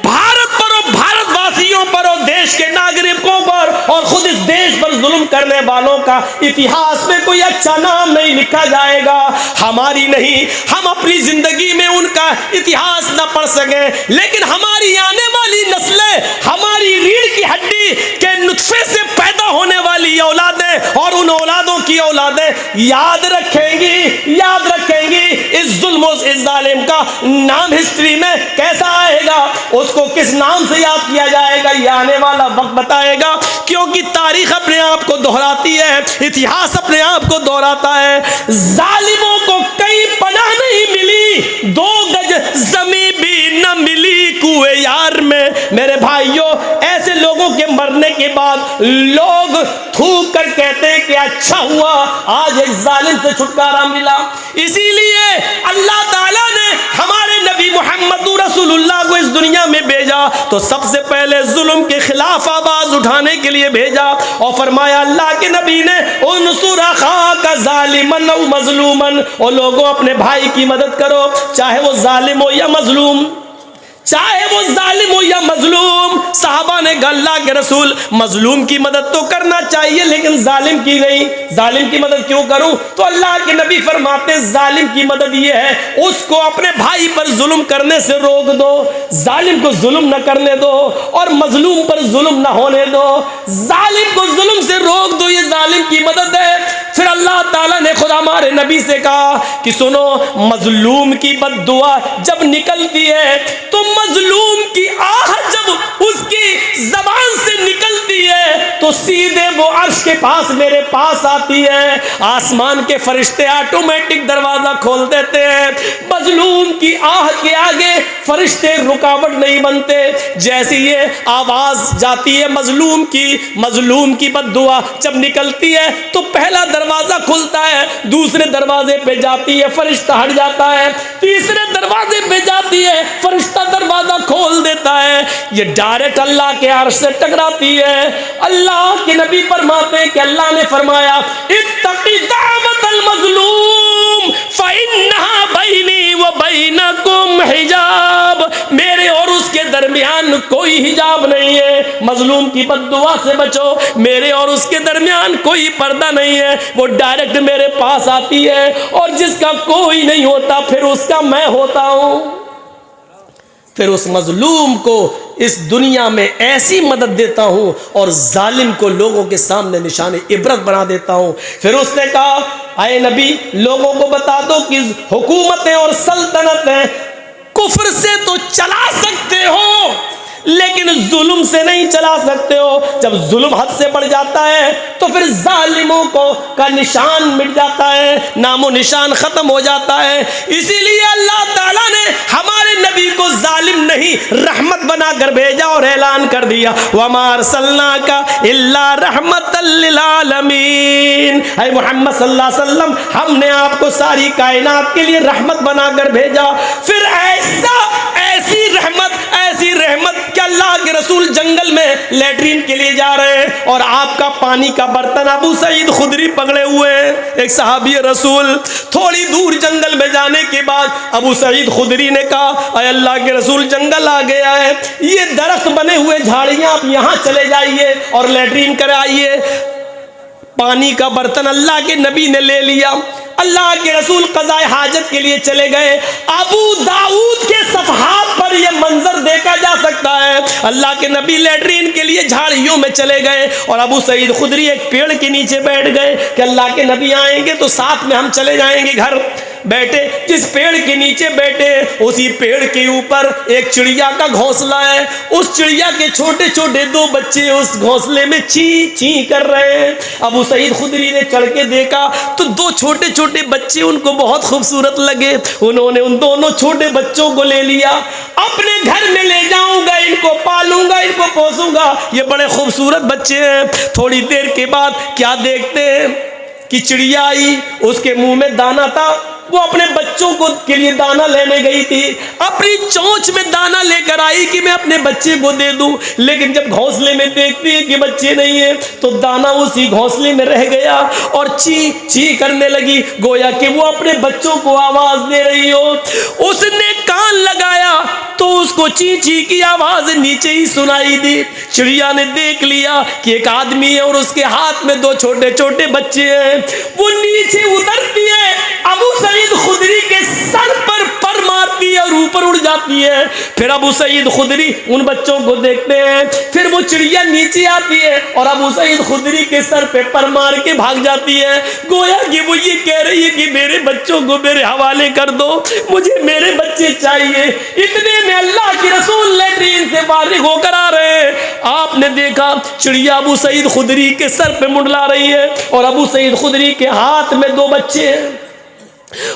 भारत पर और भारतवासियों पर और देश के नागरिकों पर और खुद इस देश पर जुल्म करने वालों का इतिहास में कोई अच्छा नाम नहीं लिखा जाएगा। हमारी नहीं, हम अपनी जिंदगी में उनका इतिहास ना पढ़ सके, लेकिन हमारी आने वाली नस्लें, हमारी रीढ़ की हड्डी के नुत्फे से पैदा होने वाली औलादें और उन औलादों की औलादें याद रखेंगी, याद रखेंगी इस जुल्म, इस जालिम का नाम हिस्ट्री में कैसा आएगा, उसको किस नाम से याद किया जाएगा, ये आने वाला वक्त बताएगा। क्योंकि तारीख अपने आप को दोहराती है, इतिहास अपने आप को दोहराता है। जालिमों को कहीं पनाह नहीं मिली, 2 गज जमीन भी न मिली कुए यार में। मेरे भाइयों, ऐसे लोगों के मरने के बाद लोग थूक कर कहते हैं कि अच्छा हुआ आज एक जालिम से छुटकारा मिला। इसीलिए अल्लाह ताला ने हमारे नबी मोहम्मद रसूलुल्लाह को इस दुनिया में भेजा तो सबसे पहले जुल्म के खिलाफ आवाज उठाने के लिए भेजा और फरमाया अल्लाह के नबी ने, उनसुर अखाका ज़ालिमन औ मज़लूमन, और लोगों अपने भाई की मदद करो, चाहे वो जालिम हो या मजलूम, चाहे वो जालिम हो या मजलूम। साहबा ने कहा अल्लाह के रसूल, मजलूम की मदद तो करना चाहिए लेकिन जालिम की नहीं। जालिम की मदद क्यों करूं? तो अल्लाह के नबी फरमाते हैं जालिम की मदद ये है, उसको अपने भाई पर जुल्म करने से रोक दो, जालिम को जुल्म न करने दो और मजलूम पर जुल्म न होने दो, जालिम को जुल्म से रोक दो, ये जालिम की मदद है। फिर अल्लाह ताला ने खुद हमारे नबी से कहा कि सुनो, मजलूम की बद्दुआ जब निकलती है तो मजलूम की आह जब उसकी जबान से निकलती है तो सीधे वो अर्श के पास, मेरे पास आती है। आसमान के फरिश्ते ऑटोमेटिक दरवाजा खोल देते हैं। मजलूम की आह के आगे फरिश्ते रुकावट नहीं बनते। जैसे ये आवाज जाती है मजलूम की बद्दुआ जब निकलती है तो पहला दरवाजा खुलता है, दूसरे दरवाजे पे जाती है, फरिश्ता हट जाता है, तीसरे दरवाजे पे जाती है, फरिश्ता दरवाजा खोल देता है। ये डायरेक्ट अल्लाह के अर्श से टकराती है। अल्लाह के नबी फरमाते हैं कि अल्लाह ने फरमाया, इत्तक़ी दावतल मज़लूम फ़इन्नहा बैनी व बैनकुम हिजाब, मेरे और उसके दरमियान कोई हिजाब नहीं है। मजलूम की बद्दुआ से बचो, मेरे और उसके दरमियान कोई पर्दा नहीं है, वो डायरेक्ट मेरे पास आती है और जिसका कोई नहीं होता फिर उसका मैं होता हूं। फिर उस मजलूम को इस दुनिया में ऐसी मदद देता हूं और जालिम को लोगों के सामने निशाने इबरत बना देता हूं। फिर उसने कहा, आए नबी, लोगों को बता दो कि हुकूमतें और सल्तनतें कुफ्र से तो चला सकते हो लेकिन जुल्म से नहीं चला सकते हो। जब जुल्म हद से बढ़ जाता है तो फिर जालिमों को का निशान मिट जाता है, नामो निशान खत्म हो जाता है। इसीलिए अल्लाह ताला ने हमारे नबी को जालिम नहीं रहमत बनाकर भेजा और ऐलान कर दिया, वमा अरसलनाका इल्ला रहमतल लिल आलमीन, ऐ मोहम्मद सल्लल्लाहु अलैहि वसल्लम, हमने आपको सारी कायनात के लिए रहमत बनाकर भेजा। फिर ऐसी रहमत कि अल्लाह के रसूल जंगल में लेटरिन के लिए जा रहे हैं और आपका पानी का बर्तन अबू सईद खुदरी पकड़े हुए हैं, एक सहाबी रसूल। थोड़ी दूर जंगल में जाने के बाद अबू सईद खुदरी ने कहा, अय अल्लाह के रसूल, जंगल आ गया है, ये दरख्त बने हुए झाड़ियां, आप यहां चले जाइए और लेटरिन कराइए। पानी का बर्तन अल्लाह के नबी ने ले लिया। अल्लाह के रसूल क़ज़ाए हाजत के लिए चले गए। अबू दाऊद के सफहात पर यह मंजर देखा जा सकता है। अल्लाह के नबी लैट्रीन के लिए झाड़ियों में चले गए और अबू सईद खुदरी एक पेड़ के नीचे बैठ गए कि अल्लाह के नबी आएंगे तो साथ में हम चले जाएंगे घर। बैठे, जिस पेड़ के नीचे बैठे उसी पेड़ के ऊपर एक चिड़िया का घोंसला है। उस चिड़िया के छोटे छोटे 2 बच्चे उस घोंसले में ची ची कर रहे हैं। अबू सईद खुदरी ने चढ़ के देखा तो 2 छोटे छोटे बच्चे उनको बहुत खूबसूरत लगे। उन्होंने उन दोनों छोटे बच्चों को ले लिया, अपने घर में ले जाऊंगा, इनको पालूंगा, इनको पोसूंगा, ये बड़े खूबसूरत बच्चे हैं। थोड़ी देर के बाद क्या देखते हैं कि चिड़िया आई, उसके मुंह में दाना था, वो अपने बच्चों को के लिए दाना लेने गई थी। अपनी चोंच में दाना लेकर आई कि मैं अपने बच्चे को दे दूं, लेकिन जब घोंसले में देखती है कि बच्चे नहीं है तो दाना उसी घोंसले में रह गया और ची ची करने लगी, गोया कि वो अपने बच्चों को आवाज दे रही हो। उसने कान लगाया तो उसको ची ची की आवाज नीचे ही सुनाई दी। चिड़िया ने देख लिया कि एक आदमी है और उसके हाथ में 2 छोटे छोटे बच्चे हैं। वो नीचे उतरती है, अबू सईद खुदरी के सर पर मारती है और ऊपर उड़ जाती है। फिर अबू सईद खुदरी उन बच्चों को देखते हैं, फिर वो चिड़िया नीचे आती है और अबू सईद खुदरी के सर पे पर मार के भाग जाती है। गोया कि वो ये कह रही है कि मेरे बच्चों को मेरे हवाले कर दो, मुझे मेरे बच्चे चाहिए। इतने में अल्लाह के रसूल लैट्रीन से फारिग होकर आ रहे हैं। आपने देखा चिड़िया अबू सईद खुदरी के सर पे मुंडला रही है और अबू सईद खुदरी के हाथ में 2 बच्चे हैं।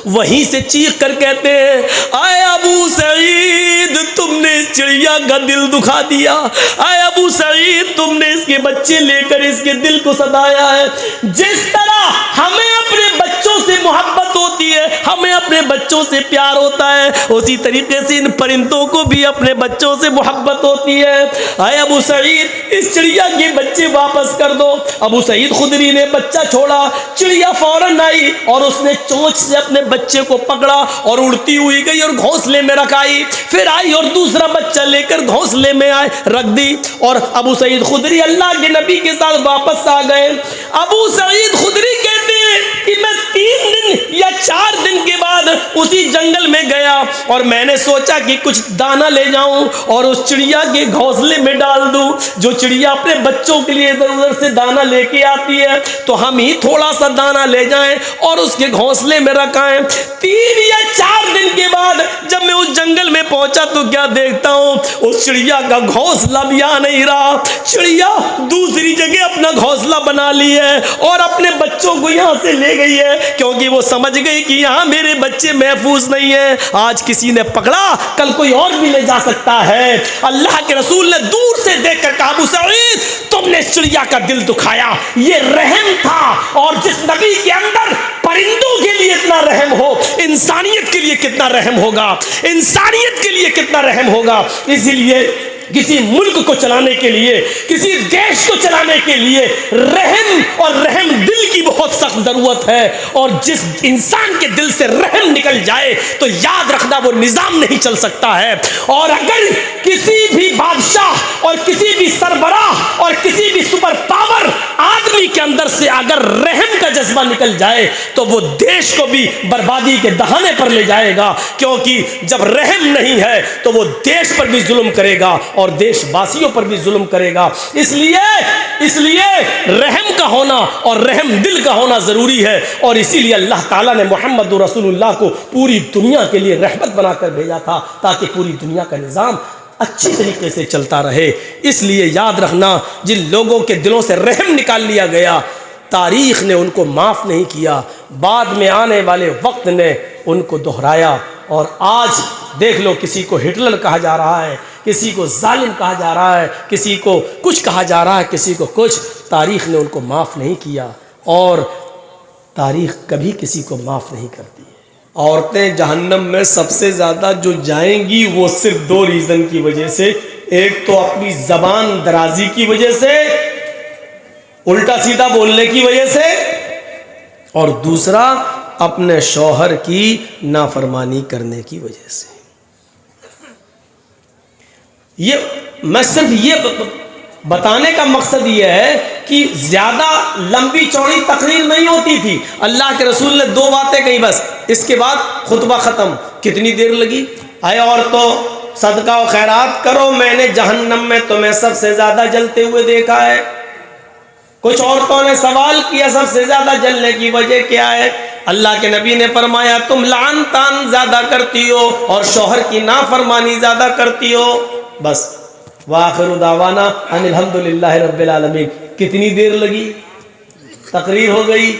वहीं से चीख कर कहते हैं, आए अबू सईद, तुमने इस चिड़िया का दिल दुखा दिया। आए अबू सईद, तुमने इसके बच्चे लेकर इसके दिल को सताया है। जिस तरह हमें अपने बच्चों से मोहब्बत होती है, हमें अपने बच्चों से प्यार होता है, उसी तरीके से इन परिंदों को भी अपने बच्चों से मोहब्बत होती है। आए अबू सईद, इस चिड़िया के बच्चे वापस कर दो। अबू सईद खुदरी ने बच्चा छोड़ा, चिड़िया फौरन आई और उसने चोंच से अपने बच्चे को पकड़ा और उड़ती हुई गई और घोंसले में रखाई। फिर आई और दूसरा बच्चा लेकर घोंसले में आए रख दी और अबू सईद खुदरी अल्लाह के नबी के साथ वापस आ गए। अबू सईद खुदरी कहते हैं कि मैं 3 दिन या 4 दिन के बाद उसी जंगल में गया और मैंने सोचा कि कुछ दाना ले जाऊं और उस चिड़िया के घोंसले में डाल दूं। जो चिड़िया अपने बच्चों के लिए इधर उधर से दाना लेके आती है तो हम ही थोड़ा सा दाना ले जाएं और उसके घोंसले में रखाएं। 3 या 4 दिन के बाद जब मैं उस जंगल में पहुंचा तो क्या देखता हूं, उस चिड़िया का घोंसला भी आ नहीं रहा। चिड़िया दूसरी जगह अपना घोंसला बना ली है और अपने बच्चों को यहां से ले गई है, क्योंकि वो समझ गई कि यहां मेरे बच्चे महफूज नहीं है। आज किसी ने पकड़ा, कल कोई और भी ले जा सकता है। अल्लाह के रसूल ने दूर से देखकर कहा, अबू सईद, तुमने इस चिड़िया का दिल दुखाया, ये रहम था। और जिस नबी के अंदर परिंदों के लिए इतना रहम हो, इंसानियत के लिए कितना रहम होगा, इंसानियत के लिए कितना रहम होगा। इसलिए किसी मुल्क को चलाने के लिए, किसी देश को चलाने के लिए रहम और रहम दिल की बहुत सख्त जरूरत है। और जिस इंसान के दिल से रहम निकल जाए तो याद रखना वो निजाम नहीं चल सकता है। और अगर किसी भी बादशाह और किसी भी सरबराह और किसी भी सुपर पावर आदमी के अंदर से अगर रहम का जज्बा निकल जाए तो वो देश को भी बर्बादी के दहाने पर ले जाएगा, क्योंकि जब रहम नहीं है तो वो देश पर भी जुल्म करेगा और देशवासियों पर भी जुल्म करेगा। इसलिए रहम का होना और रहम दिल का होना जरूरी है। और इसीलिए अल्लाह ताला ने मोहम्मद रसूलुल्लाह को पूरी दुनिया के लिए रहमत बनाकर भेजा था, ताकि पूरी दुनिया का निज़ाम अच्छी तरीके से चलता रहे। इसलिए याद रखना, जिन लोगों के दिलों से रहम निकाल लिया गया, तारीख ने उनको माफ़ नहीं किया, बाद में आने वाले वक्त ने उनको दोहराया। और आज देख लो, किसी को हिटलर कहा जा रहा है, किसी को जालिम कहा जा रहा है, किसी को कुछ कहा जा रहा है, किसी को कुछ। तारीख ने उनको माफ़ नहीं किया और तारीख कभी किसी को माफ़ नहीं करती है। औरतें जहन्नम में सबसे ज़्यादा जो जाएंगी वो सिर्फ 2 रीज़न की वजह से। एक तो अपनी ज़बान दराजी की वजह से, उल्टा सीधा बोलने की वजह से, और दूसरा अपने शौहर की नाफरमानी करने की वजह से। ये मैं सिर्फ ये बताने का मकसद ये है कि ज़्यादा लंबी चौड़ी तकरीर नहीं होती थी। अल्लाह के रसूल ने 2 बातें कही बस, इसके बाद खुतबा ख़त्म। कितनी देर लगी? आए और तो सदका और खैरात करो, मैंने जहन्नम में तुम्हें सबसे ज़्यादा जलते हुए देखा है। कुछ औरतों ने सवाल किया सबसे ज़्यादा जलने की वजह क्या है? अल्लाह के नबी ने फरमाया तुम लान तान ज़्यादा करती हो और शौहर की नाफरमानी ज़्यादा करती हो। बस वाखिरु दावाना अनिल हम्दुलिल्लाहि रब्बिल आलमीन। कितनी देर लगी? तकरीर हो गई,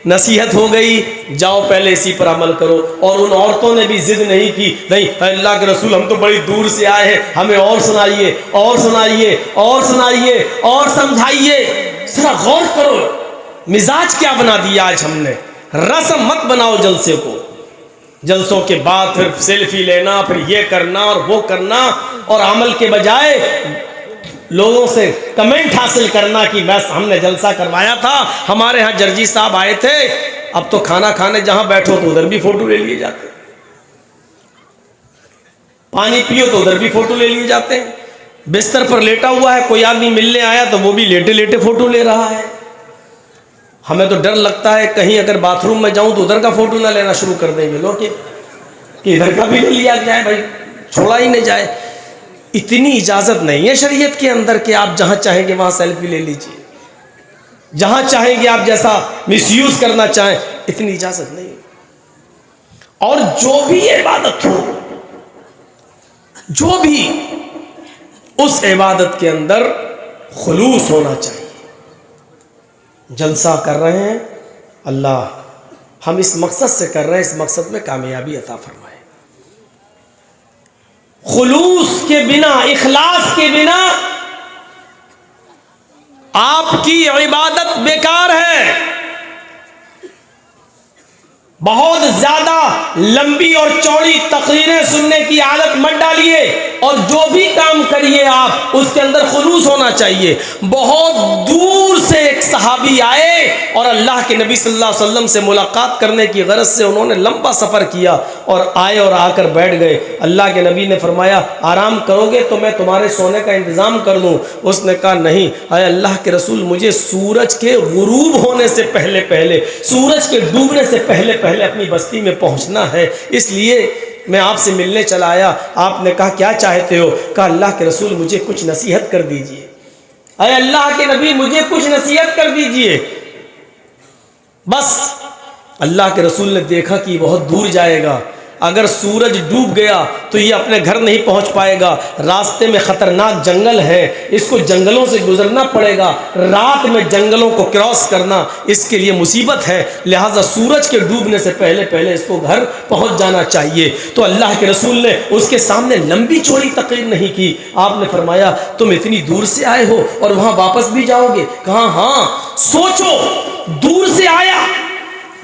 नसीहत हो गई, जाओ पहले इसी पर अमल करो। और उन औरतों ने भी जिद नहीं की, नहीं अल्लाह के रसूल हम तो बड़ी दूर से आए हैं, हमें और सुनाइए और सुनाइए और सुनाइए और समझाइए। जरा गौर करो मिजाज क्या बना दिया आज हमने। रस्म मत बनाओ जलसे को, जलसों के बाद फिर सेल्फी लेना, फिर ये करना और वो करना, और अमल के बजाय लोगों से कमेंट हासिल करना कि बस हमने जलसा करवाया था, हमारे यहाँ जर्जी साहब आए थे। अब तो खाना खाने जहां बैठो तो उधर भी फोटो ले लिए जाते, पानी पियो तो उधर भी फोटो ले लिए जाते हैं। बिस्तर पर लेटा हुआ है कोई आदमी मिलने आया तो वो भी लेटे लेटे फोटो ले रहा है। हमें तो डर लगता है कहीं अगर बाथरूम में जाऊं तो उधर का फोटो ना लेना शुरू कर देंगे लोग कि इधर का भी ले लिया जाए, भाई छोड़ा ही नहीं जाए। इतनी इजाजत नहीं है शरीयत के अंदर कि आप जहां चाहेंगे वहां सेल्फी ले लीजिए, जहां चाहेंगे आप जैसा मिसयूज करना चाहें, इतनी इजाजत नहीं। और जो भी इबादत हो, जो भी उस इबादत के अंदर खुलूस होना चाहिए। जलसा कर रहे हैं, अल्लाह हम इस मकसद से कर रहे हैं, इस मकसद में कामयाबी अता फरमाए। खुलूस के बिना, इखलास के बिना आपकी इबादत बेकार है। बहुत ज्यादा लंबी और चौड़ी तकरीरें सुनने की आदत मत डालिए, और जो भी काम करिए आप उसके अंदर खुलूस होना चाहिए। बहुत दूर से एक सहाबी आए और अल्लाह के नबी सल्लल्लाहु अलैहि वसल्लम से मुलाकात करने की गरज से उन्होंने लंबा सफ़र किया और आए और आकर बैठ गए। अल्लाह के नबी ने फरमाया आराम करोगे तो मैं तुम्हारे सोने का इंतज़ाम कर दूँ। उसने कहा नहीं, अरे अल्लाह के रसूल मुझे सूरज के गुरूब होने से पहले पहले, सूरज के डूबने से पहले पहले अपनी बस्ती में पहुँचना है, इसलिए मैं आपसे मिलने चला आया। आपने कहा क्या चाहते हो? कहा अल्लाह के रसूल मुझे कुछ नसीहत कर दीजिए। अरे अल्लाह के नबी मुझे कुछ नसीहत कर दीजिए। बस अल्लाह के रसूल ने देखा कि बहुत दूर जाएगा, अगर सूरज डूब गया तो ये अपने घर नहीं पहुंच पाएगा, रास्ते में खतरनाक जंगल है, इसको जंगलों से गुजरना पड़ेगा, रात में जंगलों को क्रॉस करना इसके लिए मुसीबत है, लिहाजा सूरज के डूबने से पहले पहले इसको घर पहुंच जाना चाहिए। तो अल्लाह के रसूल ने उसके सामने लंबी चौड़ी तकरीर नहीं की। आपने फरमाया तुम इतनी दूर से आए हो और वहां वापस भी जाओगे? कहा हाँ। सोचो, दूर से आया,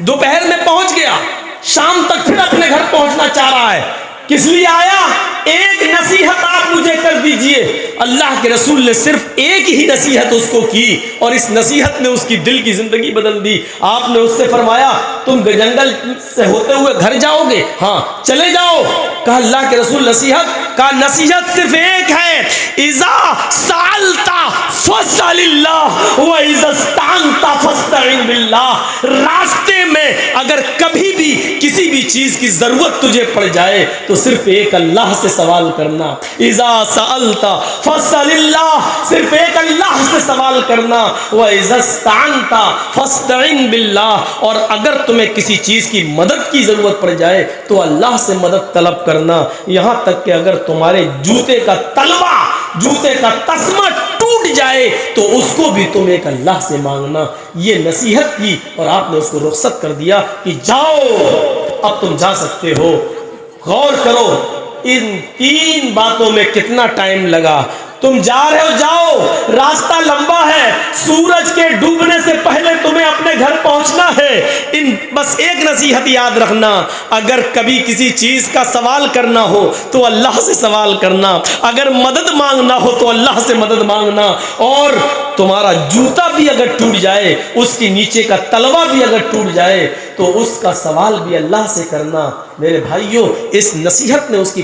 दोपहर में पहुंच गया, शाम तक फिर अपने घर पहुंचना चाह रहा है, किस लिए आया? एक नसीहत आप मुझे कर दीजिए। अल्लाह के रसूल ने सिर्फ एक ही नसीहत उसको की और इस नसीहत ने उसकी दिल की जिंदगी बदल दी। आपने उससे फरमाया तुम जंगल से होते हुए घर जाओगे? हाँ, चले जाओ। कहा अल्लाह के रसूल नसीहत? कहा नसीहत सिर्फ एक है, इज़ा सालता फसअलिल्लाह व इज़ा स्तानता फस्तईन बिल्लाह। रास्ते में अगर कभी भी किसी भी चीज की जरूरत तुझे पड़ जाए तो सिर्फ एक अल्लाह से सवाल करना। इज़ा सअलता फसअलिल्लाह, सिर्फ एक अल्लाह से सवाल करना। व इज़ा स्तानता फस्तईन बिल्लाह, और अगर तुम्हें किसी चीज की मदद की जरूरत पड़ जाए तो अल्लाह से मदद तलब करना। यहां तक कि अगर तुम्हारे जूते का तलवा, जूते का तस्मा टूट जाए तो उसको भी तुम एक अल्लाह से मांगना। ये नसीहत की और आपने उसको रुखसत कर दिया कि जाओ, अब तुम जा सकते हो। गौर करो इन तीन बातों में कितना टाइम लगा। तुम जा रहे हो, जाओ, रास्ता लंबा है, सूरज के डूबने से पहले तुम्हें अपने घर पहुंचना है। इन बस एक नसीहत याद रखना, अगर कभी किसी चीज का सवाल करना हो तो अल्लाह से सवाल करना, अगर मदद मांगना हो तो अल्लाह से मदद मांगना, और तुम्हारा जूता भी अगर टूट जाए, उसके नीचे का तलवा भी अगर टूट जाए तो उसका सवाल भी अल्लाह से करना। मेरे भाइयों, इस नसीहत ने उसकी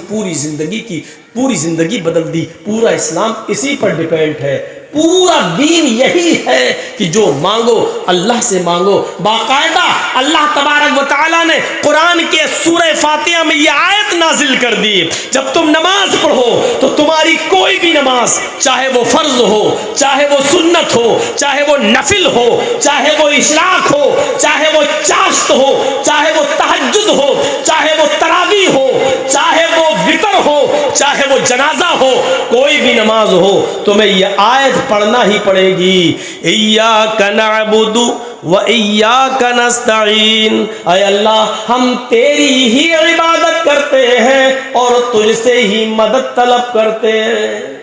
पूरी जिंदगी बदल दी। पूरा इस्लाम इसी पर डिपेंड है। पूरा दीन यही है कि जो मांगो अल्लाह से मांगो। बाकायदा अल्लाह तबारक व तआला ने कुरान के सूरह फातिहा में ये आयत नाजिल कर दी, जब तुम नमाज पढ़ो तो तुम्हारी कोई भी नमाज, चाहे वो फर्ज हो, चाहे वो सुन्नत हो, चाहे वो नफिल हो, चाहे वो इशराक हो, चाहे वो चाश्त हो, चाहे वो तहज्जुद हो, चाहे वो तरावी हो, चाहे वो वितर हो, चाहे वो जनाजा हो, कोई भी नमाज हो तुम्हें यह आयत पढ़ना ही पड़ेगी। इय्याका नअबुदु व इय्याका नस्तईन, ऐ अल्लाह हम तेरी ही इबादत करते हैं और तुझसे ही मदद तलब करते हैं।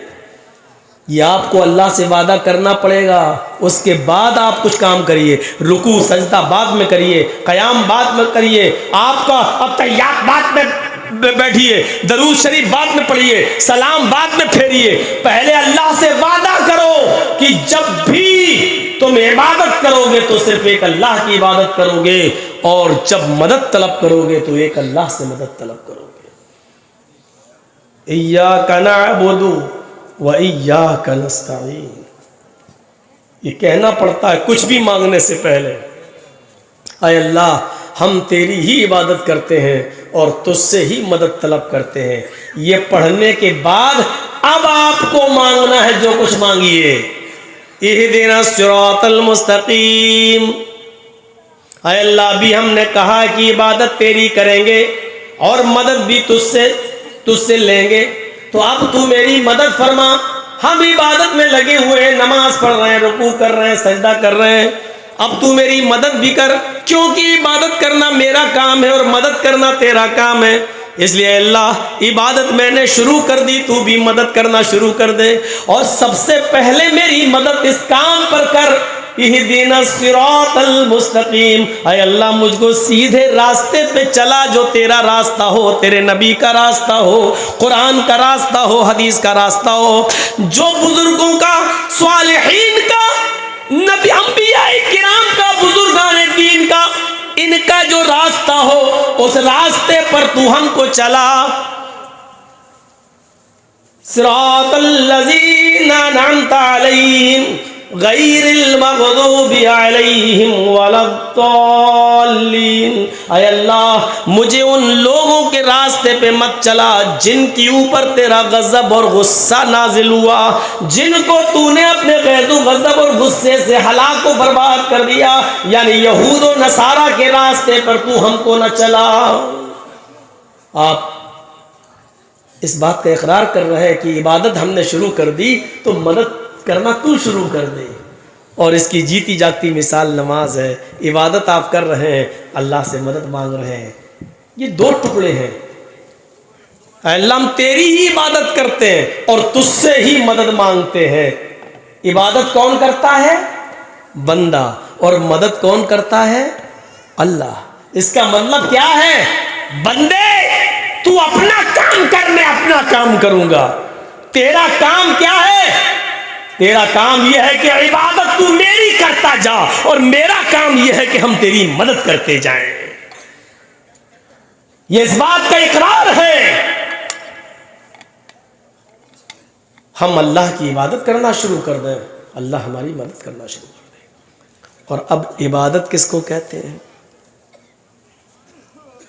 ये आपको अल्लाह से वादा करना पड़ेगा, उसके बाद आप कुछ काम करिए। रुकू सजदा बाद में करिए, क़याम बाद में करिए, आपका अब तहियात बाद में बैठिए, दरूद शरीफ बाद में पढ़िए, सलाम बाद में फेरिए। पहले अल्लाह से वादा करो कि जब भी तुम इबादत करोगे तो सिर्फ एक अल्लाह की इबादत करोगे, और जब मदद तलब करोगे तो एक अल्लाह से मदद तलब करोगे। इय्याका नअबुदु व इय्याका नस्तईन, ये कहना पड़ता है कुछ भी मांगने से पहले। ऐ अल्लाह हम तेरी ही इबादत करते हैं और तुझसे ही मदद तलब करते हैं। ये पढ़ने के बाद अब आपको मांगना है जो कुछ मांगिए। इहदिना सिरातल मुस्तकीम, ऐ अल्लाह भी हमने कहा कि इबादत तेरी करेंगे और मदद भी तुझसे लेंगे, तो अब तू मेरी मदद फरमा। हम इबादत में लगे हुए हैं, नमाज पढ़ रहे हैं, रुकू कर रहे हैं, सजदा कर रहे हैं, अब तू मेरी मदद भी कर, क्योंकि इबादत करना मेरा काम है और मदद करना तेरा काम है। इसलिए अल्लाह इबादत मैंने शुरू कर दी, तू भी मदद करना शुरू कर दे, और सबसे पहले मेरी मदद इस काम पर कर। इहदिना सिरातल मुस्तकीम, ऐ अल्लाह मुझको सीधे रास्ते पे चला, जो तेरा रास्ता हो, तेरे नबी का रास्ता हो, कुरान का रास्ता हो, हदीस का रास्ता हो, जो बुजुर्गों का, स्वालिहीन का, नबी अंबिया किराम का, बुजुर्गान दीन का, इनका जो रास्ता हो उस रास्ते पर तू हमको चला। सिरातल लज़ीना अनअमता अलैहिम गैरिल मग़दूबि अलैहिम वलद्दाल्लीन, ऐ अल्लाह मुझे उन लोगों के रास्ते पे मत चला जिनके ऊपर तेरा गज़ब और गुस्सा नाजिल हुआ, जिनको तूने अपने ग़ैज़ो गज़ब और गुस्से से हलाक को बर्बाद कर दिया, यानी यहूद और नसारा के रास्ते पर तू हमको न चला। आप इस बात का इकरार कर रहे हैं कि इबादत हमने शुरू कर दी तो मदद करना तू शुरू कर दे, और इसकी जीती जागती मिसाल नमाज है। इबादत आप कर रहे हैं, अल्लाह से मदद मांग रहे हैं, ये दो टुकड़े हैं। अल्लाह हम तेरी ही इबादत करते हैं और तुझसे ही मदद मांगते हैं। इबादत कौन करता है? बंदा, और मदद कौन करता है? अल्लाह। इसका मतलब क्या है? बंदे तू अपना काम कर, मैं अपना काम करूंगा। तेरा काम क्या है? तेरा काम यह है कि इबादत तू मेरी करता जा, और मेरा काम यह है कि हम तेरी मदद करते जाएं। ये इस बात का इकरार है। हम अल्लाह की इबादत करना शुरू कर दें, अल्लाह हमारी मदद करना शुरू कर दे। और अब इबादत किसको कहते हैं?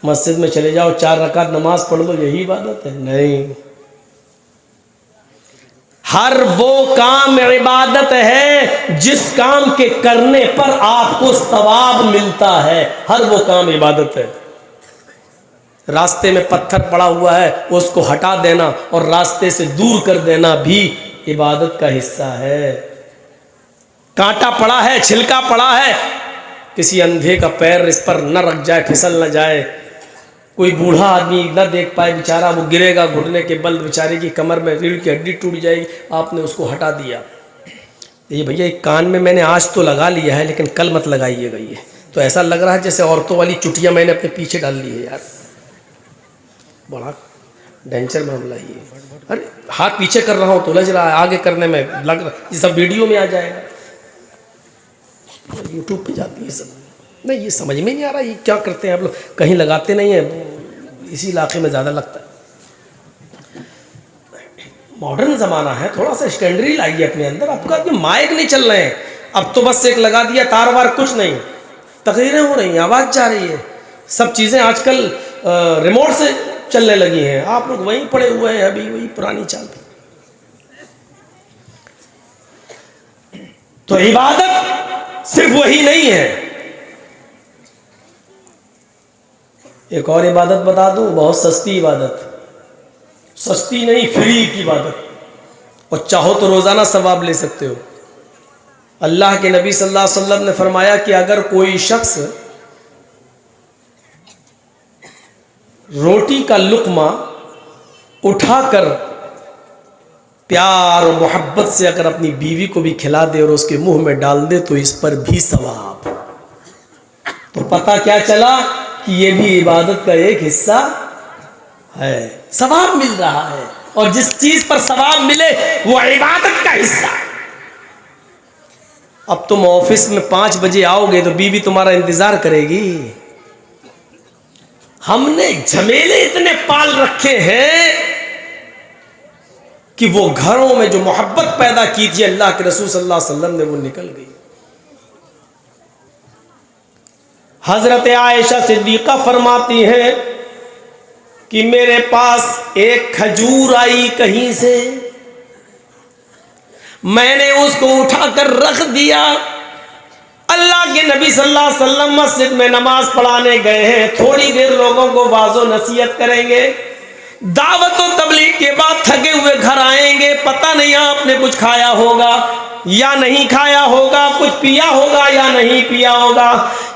मस्जिद में चले जाओ, 4 रकात नमाज पढ़ लो, यही इबादत है? नहीं, हर वो काम इबादत है जिस काम के करने पर आपको सवाब मिलता है, हर वो काम इबादत है। रास्ते में पत्थर पड़ा हुआ है, उसको हटा देना और रास्ते से दूर कर देना भी इबादत का हिस्सा है। कांटा पड़ा है, छिलका पड़ा है, किसी अंधे का पैर इस पर न रख जाए, फिसल न जाए, कोई बूढ़ा आदमी न देख पाए बेचारा, वो गिरेगा, घुटने के बल बेचारे की कमर में रीढ़ की हड्डी टूट जाएगी, आपने उसको हटा दिया। ये भैया एक कान में मैंने आज तो लगा लिया है, लेकिन कल मत लगाइएगा। ये तो ऐसा लग रहा है जैसे औरतों वाली चुटियाँ मैंने अपने पीछे डाल ली है यार, बड़ा डेंजर मामला ये। अरे हाथ पीछे कर रहा हूँ तो उलझ रहा है, आगे करने में लग रहा, ये सब वीडियो में आ जाएगा, यूट्यूब पे जाती है सब। नहीं, ये समझ में नहीं आ रहा ये क्या करते हैं आप लोग, कहीं लगाते नहीं हैं, इसी इलाके में ज़्यादा लगता है। मॉडर्न ज़माना है, थोड़ा सा स्टैंडर्ड लाइए अपने अंदर। आपका ये माइक नहीं चल रहे हैं, अब तो बस एक लगा दिया तार वार, कुछ नहीं, तकरीरें हो रही हैं, आवाज़ जा रही है, सब चीज़ें आजकल रिमोट से चलने लगी हैं। आप लोग वहीं पड़े हुए हैं, अभी वही पुरानी चाल। तो इबादत सिर्फ वही नहीं है। एक और इबादत बता दूं, बहुत सस्ती इबादत, सस्ती नहीं, फ्री की इबादत, और चाहो तो रोज़ाना सवाब ले सकते हो। अल्लाह के नबी सल्लल्लाहु अलैहि वसल्लम ने फरमाया कि अगर कोई शख्स रोटी का लुक़मा उठाकर प्यार और मोहब्बत से अगर अपनी बीवी को भी खिला दे और उसके मुंह में डाल दे तो इस पर भी सवाब। तो पता क्या चला कि ये भी इबादत का एक हिस्सा है, सवाब मिल रहा है, और जिस चीज पर सवाब मिले वो इबादत का हिस्सा है। अब तुम ऑफिस में 5 बजे आओगे तो बीवी तुम्हारा इंतजार करेगी। हमने झमेले इतने पाल रखे हैं कि वो घरों में जो मोहब्बत पैदा की थी अल्लाह के रसूल सल्लल्लाहु अलैहि वसल्लम ने, वो निकल गई। हजरत आयशा सिद्दीक़ा फरमाती हैं कि मेरे पास एक खजूर आई कहीं से, मैंने उसको उठाकर रख दिया। अल्लाह के नबी सल्लल्लाहु अलैहि वसल्लम मस्जिद में नमाज पढ़ाने गए हैं, थोड़ी देर लोगों को वाज़ो नसीहत करेंगे, दावत और तबलीग के बाद थके हुए घर आएंगे, पता नहीं आपने कुछ खाया होगा या नहीं खाया होगा, कुछ पिया होगा या नहीं पिया होगा।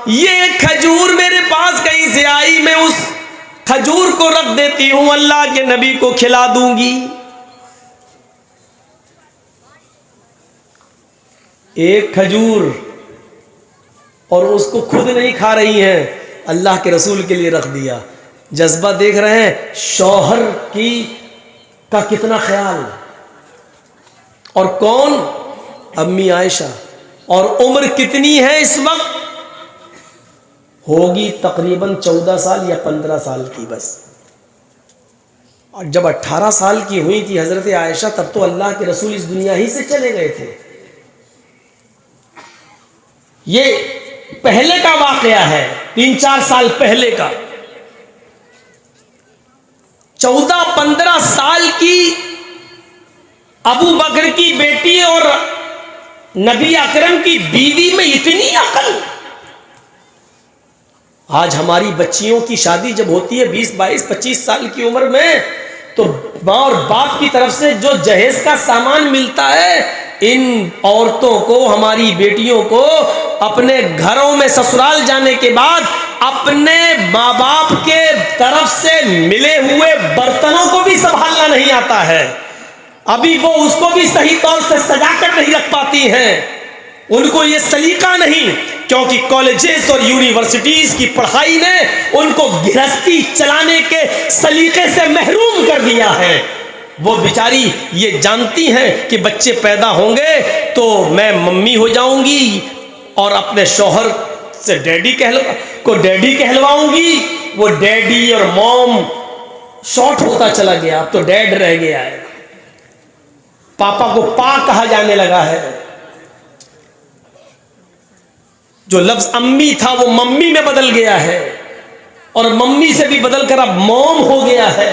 ये खजूर मेरे पास कहीं से आई, मैं उस खजूर को रख देती हूं, अल्लाह के नबी को खिला दूंगी। एक खजूर, और उसको खुद नहीं खा रही हैं, अल्लाह के रसूल के लिए रख दिया। जज्बा देख रहे हैं शौहर की का कितना ख्याल। और कौन? अम्मी आयशा। और उम्र कितनी है इस वक्त? होगी तकरीबन 14 साल या 15 साल की बस। और जब 18 साल की हुई थी हजरत आयशा, तब तो अल्लाह के रसूल इस दुनिया ही से चले गए थे। ये पहले का वाकया है, 3-4 साल पहले का। 14-15 साल की अबू बकर की बेटी और नबी अकरम की बीवी में इतनी अकल। आज हमारी बच्चियों की शादी जब होती है 20, 22, 25 साल की उम्र में, तो माँ और बाप की तरफ से जो जहेज का सामान मिलता है, इन औरतों को, हमारी बेटियों को अपने घरों में ससुराल जाने के बाद अपने माँ बाप के तरफ से मिले हुए बर्तनों को भी संभालना नहीं आता है। अभी वो उसको भी सही तौर से सजाकर नहीं रख पाती हैं, उनको ये सलीका नहीं, क्योंकि कॉलेजेस और यूनिवर्सिटीज की पढ़ाई ने उनको गृहस्थी चलाने के सलीके से महरूम कर दिया है। वो बेचारी ये जानती हैं कि बच्चे पैदा होंगे तो मैं मम्मी हो जाऊंगी और अपने शौहर से डैडी कहलवाऊंगी। वो डैडी और मॉम शॉर्ट होता चला गया, अब तो डैड रह गया है। पापा को पा कहा जाने लगा है। जो लफ्ज अम्मी था वो मम्मी में बदल गया है, और मम्मी से भी बदलकर अब मॉम हो गया है।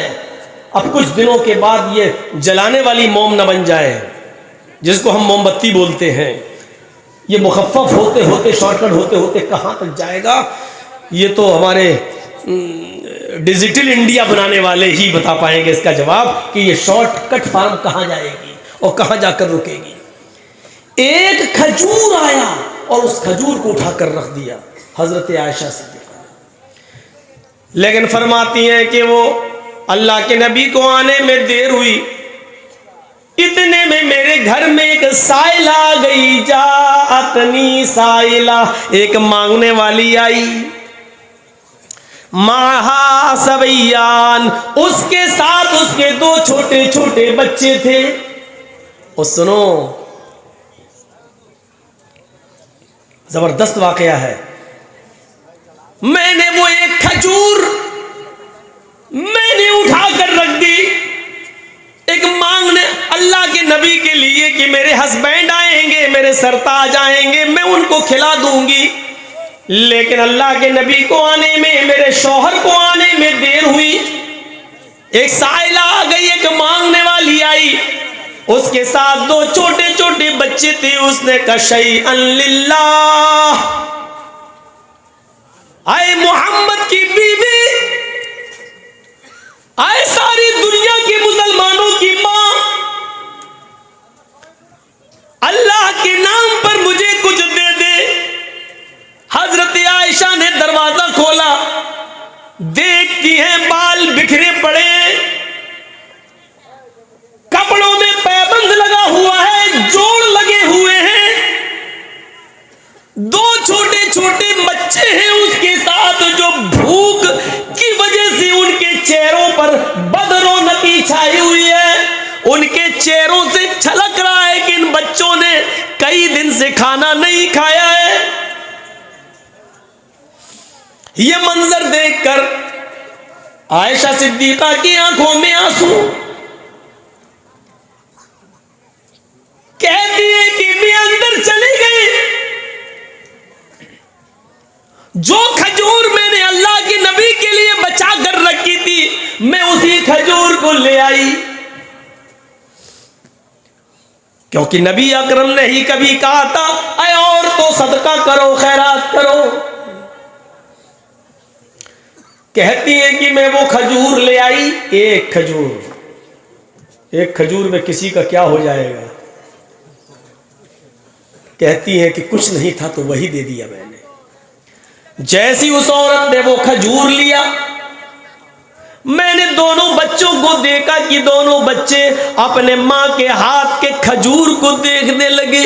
अब कुछ दिनों के बाद ये जलाने वाली मोम न बन जाए, जिसको हम मोमबत्ती बोलते हैं। ये मुखफ़्फ़फ़ होते होते, शॉर्टकट होते होते कहाँ तक जाएगा, ये तो हमारे डिजिटल इंडिया बनाने वाले ही बता पाएंगे इसका जवाब, कि ये शॉर्टकट फार्म कहाँ जाएगी और कहाँ जाकर रुकेगी। एक खजूर आया और उस खजूर को उठाकर रख दिया हजरत आयशा सिद्दीक़ा। लेकिन फरमाती हैं कि वो अल्लाह के नबी को आने में देर हुई, इतने में मेरे घर में एक साइला आ गई। जाअतनी साइला, एक मांगने वाली आई। माहा सबैयान, उसके साथ उसके 2 छोटे छोटे बच्चे थे। और सुनो, जबरदस्त वाकया है। मैंने वो एक खजूर मैंने उठाकर रख दी। एक मांगने सरताज जाएंगे, मैं उनको खिला दूंगी। लेकिन अल्लाह के नबी को आने में, मेरे शौहर को आने में देर हुई। एक साइला आ गई, एक मांगने वाली आई, उसके साथ 2 छोटे छोटे बच्चे थे। उसने कहा शैअन लिल्लाह, आए मोहम्मद की बीवी, आए सारी दुनिया के मुसलमानों की मां, अल्लाह के नाम पर मुझे कुछ दे दे। हजरत आयशा ने दरवाजा खोला, देखती हैं बाल बिखरे पड़े, कपड़ों में पैबंद लगा हुआ है, जोड़ लगे हुए हैं, 2 छोटे छोटे बच्चे हैं उसके साथ, जो भूख की वजह से उनके चेहरों पर बदरौनकी छाई हुई है। उनके चेहरों से छलक रहा है कि इन बच्चों ने कई दिन से खाना नहीं खाया है। यह मंजर देखकर आयशा सिद्दीका की आंखों में आंसू, कहती है कि मैं अंदर चली गई, जो खजूर मैंने अल्लाह के नबी के लिए बचा कर रखी थी, मैं उसी खजूर को ले आई, क्योंकि नबी अकरम ने ही कभी कहा था, अय और तो सदका करो, खैरात करो। कहती है कि मैं वो खजूर ले आई, एक खजूर में किसी का क्या हो जाएगा। कहती है कि कुछ नहीं था तो वही दे दिया मैंने। जैसी उस औरत ने वो खजूर लिया, मैंने दोनों बच्चों को देखा कि दोनों बच्चे अपने मां के हाथ के खजूर को देखने लगे।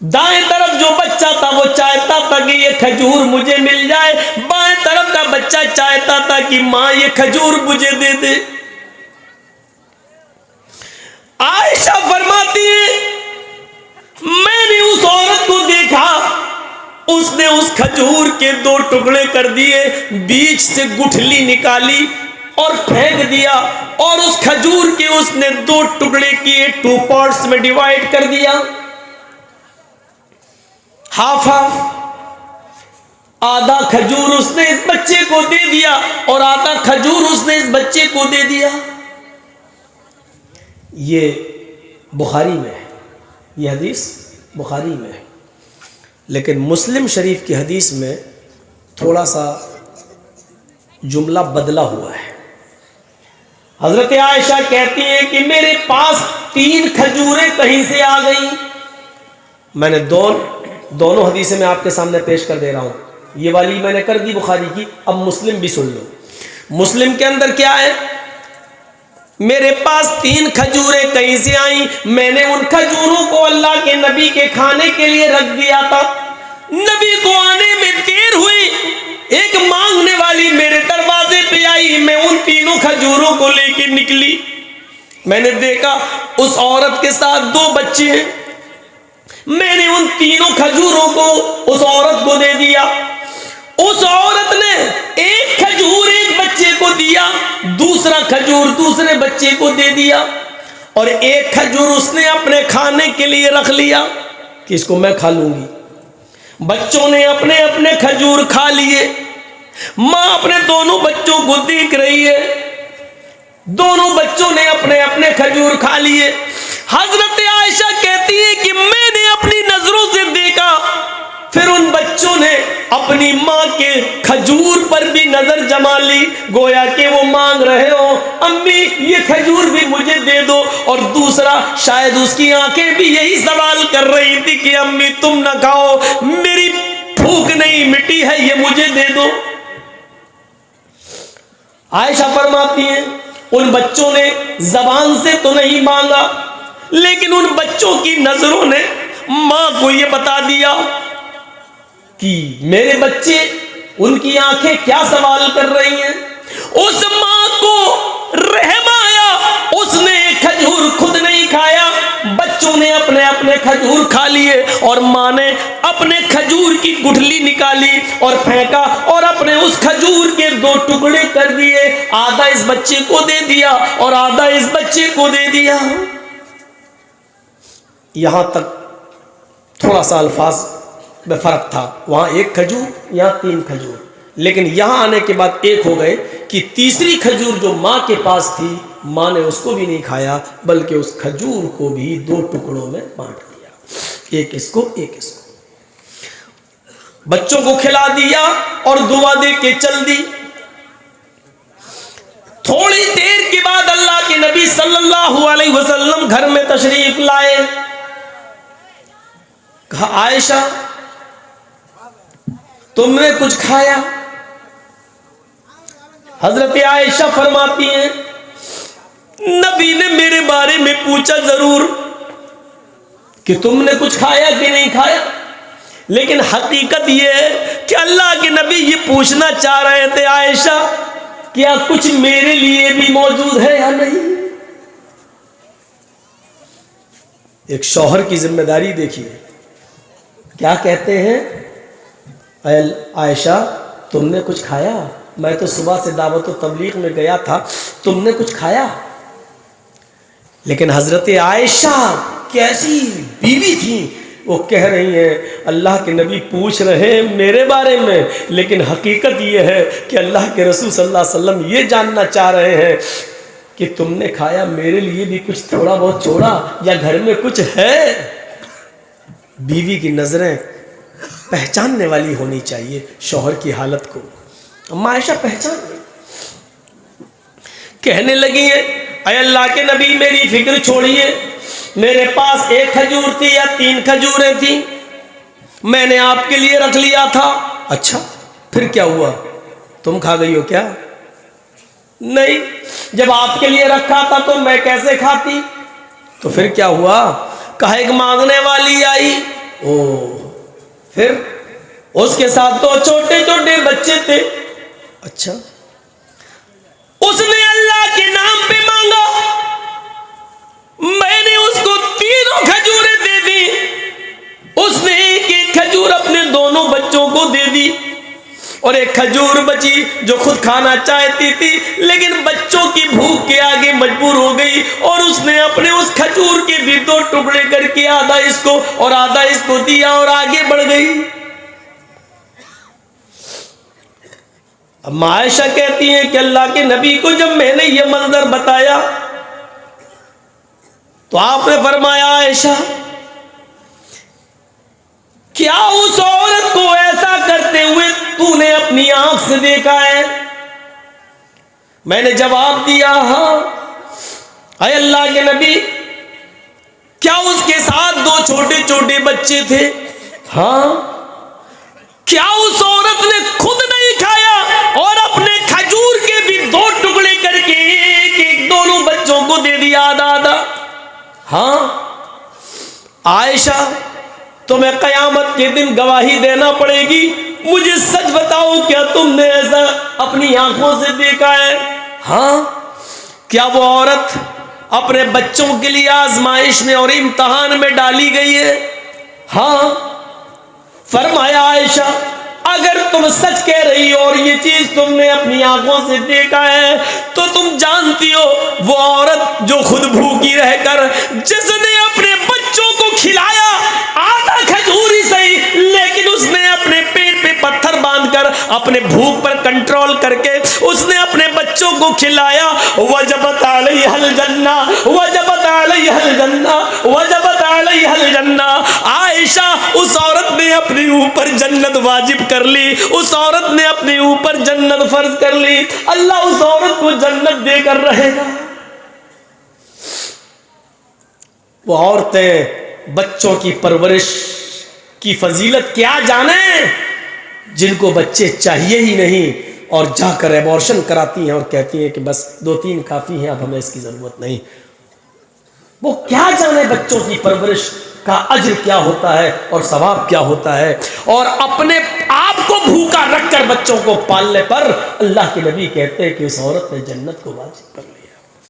दाएं तरफ जो बच्चा था वो चाहता था कि ये खजूर मुझे मिल जाए, बाएं तरफ का बच्चा चाहता था कि मां ये खजूर मुझे दे दे। आयशा फरमाती है, मैंने उस औरत को देखा, उसने उस खजूर के 2 टुकड़े कर दिए, बीच से गुठली निकाली और फेंक दिया, और उस खजूर के उसने 2 टुकड़े किए, 2 पार्ट्स में डिवाइड कर दिया, हाफ आधा खजूर उसने इस बच्चे को दे दिया और आधा खजूर उसने इस बच्चे को दे दिया। ये बुखारी में है, ये हदीस बुखारी में है, लेकिन मुस्लिम शरीफ की हदीस में थोड़ा सा जुमला बदला हुआ है। हजरत आयशा कहती है कि मेरे पास 3 खजूरें कहीं से आ गई। मैंने दोनों हदीसें मैं आपके सामने पेश कर दे रहा हूं। ये वाली मैंने कर दी बुखारी की, अब मुस्लिम भी सुन लो। मुस्लिम के अंदर क्या है, मेरे पास 3 खजूरें कहीं से आई, मैंने उन खजूरों को अल्लाह के नबी के खाने के लिए रख दिया था। नबी को आने में देर हुई, एक मांगने वाली मेरे दरवाजे पे आई, मैं उन 3 खजूरों को लेकर निकली। मैंने देखा उस औरत के साथ 2 बच्चे हैं, मैंने उन 3 खजूरों को उस औरत को दे दिया। उस औरत ने एक खजूर एक बच्चे को दिया, दूसरा खजूर दूसरे बच्चे को दे दिया, और एक खजूर उसने अपने खाने के लिए रख लिया कि इसको मैं खा लूंगी। बच्चों ने अपने अपने खजूर खा लिए। मां अपने दोनों बच्चों को देख रही है, दोनों बच्चों ने अपने अपने खजूर खा लिए। हजरत आयशा कहती है कि मैंने अपनी नजरों से देखा, फिर उन बच्चों ने अपनी मां के खजूर पर भी नजर जमा ली, गोया कि वो मांग रहे हो, अम्मी ये खजूर भी मुझे दे दो। और दूसरा, शायद उसकी आंखें भी यही सवाल कर रही थी कि अम्मी तुम ना खाओ, मेरी भूख नहीं मिटी है, ये मुझे दे दो। आयशा फरमाती है उन बच्चों ने जबान से तो नहीं मांगा, लेकिन उन बच्चों की नजरों ने मां को यह बता दिया कि मेरे बच्चे, उनकी आंखें क्या सवाल कर रही हैं। उस मां को रहम आया, उसने खजूर खुद नहीं खाया, बच्चों ने अपने अपने खजूर खा लिए, और मां ने अपने खजूर की गुठली निकाली और फेंका, और अपने उस खजूर के 2 टुकड़े कर दिए, आधा इस बच्चे को दे दिया और आधा इस बच्चे को दे दिया। यहाँ तक थोड़ा सा अल्फाज में फ़र्क था, वहाँ 1 खजूर, यहाँ 3 खजूर, लेकिन यहाँ आने के बाद एक हो गए कि तीसरी खजूर जो माँ के पास थी, माँ ने उसको भी नहीं खाया बल्कि उस खजूर को भी 2 टुकड़ों में बांट दिया, एक इसको एक इसको, बच्चों को खिला दिया और दुआ दे के चल दी। थोड़ी देर के बाद अल्लाह के नबी सल्लल्लाहु अलैहि वसल्लम घर में तशरीफ लाए। कहा, आयशा तुमने कुछ खाया? हजरत आयशा फरमाती हैं, नबी ने मेरे बारे में पूछा जरूर कि तुमने कुछ खाया कि नहीं खाया, लेकिन हकीकत यह है कि अल्लाह के नबी ये पूछना चाह रहे थे, आयशा क्या कुछ मेरे लिए भी मौजूद है या नहीं। एक शौहर की जिम्मेदारी देखिए, क्या कहते हैं, आयशा तुमने कुछ खाया? मैं तो सुबह से दावत व तबलीग में गया था, तुमने कुछ खाया? लेकिन हजरत आयशा कैसी बीवी थी, वो कह रही हैं अल्लाह के नबी पूछ रहे हैं मेरे बारे में, लेकिन हकीकत ये है कि अल्लाह के रसूल सल्लल्लाहु अलैहि वसल्लम ये जानना चाह रहे हैं कि तुमने खाया, मेरे लिए भी कुछ थोड़ा बहुत छोड़ा या घर में कुछ है। बीवी की नज़रें पहचानने वाली होनी चाहिए शौहर की हालत को। अम्मा आयशा पहचान गई, कहने लगी है, अय अल्लाह के नबी मेरी फिक्र छोड़िए, मेरे पास 1 खजूर थी या 3 खजूरें थी, मैंने आपके लिए रख लिया था। अच्छा फिर क्या हुआ, तुम खा गई हो क्या? नहीं, जब आपके लिए रखा था तो मैं कैसे खाती? तो फिर क्या हुआ? कहा एक मांगने वाली आई, ओ फिर उसके साथ 2 छोटे छोटे बच्चे थे। अच्छा, उसने अल्लाह के नाम पे मांगा, मैंने उसको 3 खजूरें दे दी, उसने एक खजूर अपने दोनों बच्चों को दे दी और 1 खजूर बची जो खुद खाना चाहती थी, लेकिन बच्चों की भूख के आगे मजबूर हो गई और उसने अपने उस खजूर के भी 2 टुकड़े करके आधा इसको और आधा इसको दिया और आगे बढ़ गई। अब आयशा कहती हैं कि अल्लाह के नबी को जब मैंने ये मंजर बताया तो आपने फरमाया, आयशा क्या उस औरत को ऐसा करते हुए तूने अपनी आंख से देखा है? मैंने जवाब दिया, हाँ। अय अल्लाह के नबी क्या उसके साथ 2 छोटे छोटे बच्चे थे? हाँ। क्या उस औरत ने खुद नहीं खाया और अपने खजूर के भी 2 टुकड़े करके एक दोनों बच्चों को दे दिया आधा आधा? हाँ। आयशा तुम्हें कयामत के दिन गवाही देना पड़ेगी, मुझे सच बताओ क्या तुमने ऐसा अपनी आंखों से देखा है? हाँ। क्या वो औरत अपने बच्चों के लिए आजमाइश में और इम्तहान में डाली गई है? हाँ। फरमाया, आयशा अगर तुम सच कह रही हो और ये चीज तुमने अपनी आंखों से देखा है तो तुम जानती हो वो औरत जो खुद भूखी रहकर जिसने अपने बच्चों को खिलाया आधा खजूर ही सही, लेकिन उसने अपने पेट पे पत्थर बांधकर अपने भूख पर कंट्रोल करके उसने अपने बच्चों को खिलाया। वजबत अलैहल जन्ना, वजबत अलैहल जन्ना, वजबत अलैहल जन्ना। आयशा उस औरत ने अपने ऊपर जन्नत वाजिब कर ली, उस औरत ने अपने ऊपर जन्नत फर्ज कर ली। अल्लाह उस औरत को जन्नत देकर रहेगा। वो औरतें बच्चों की परवरिश की फजीलत क्या जाने, जिनको बच्चे चाहिए ही नहीं और जाकर एबॉर्शन कराती हैं और कहती हैं कि बस 2-3 काफी हैं, अब हमें इसकी जरूरत नहीं। वो क्या जाने बच्चों की परवरिश का अज्र क्या होता है और सवाब क्या होता है। और अपने आप को भूखा रखकर बच्चों को पालने पर अल्लाह के नबी कहते हैं कि उस औरत ने जन्नत को वाजिब कर लिया।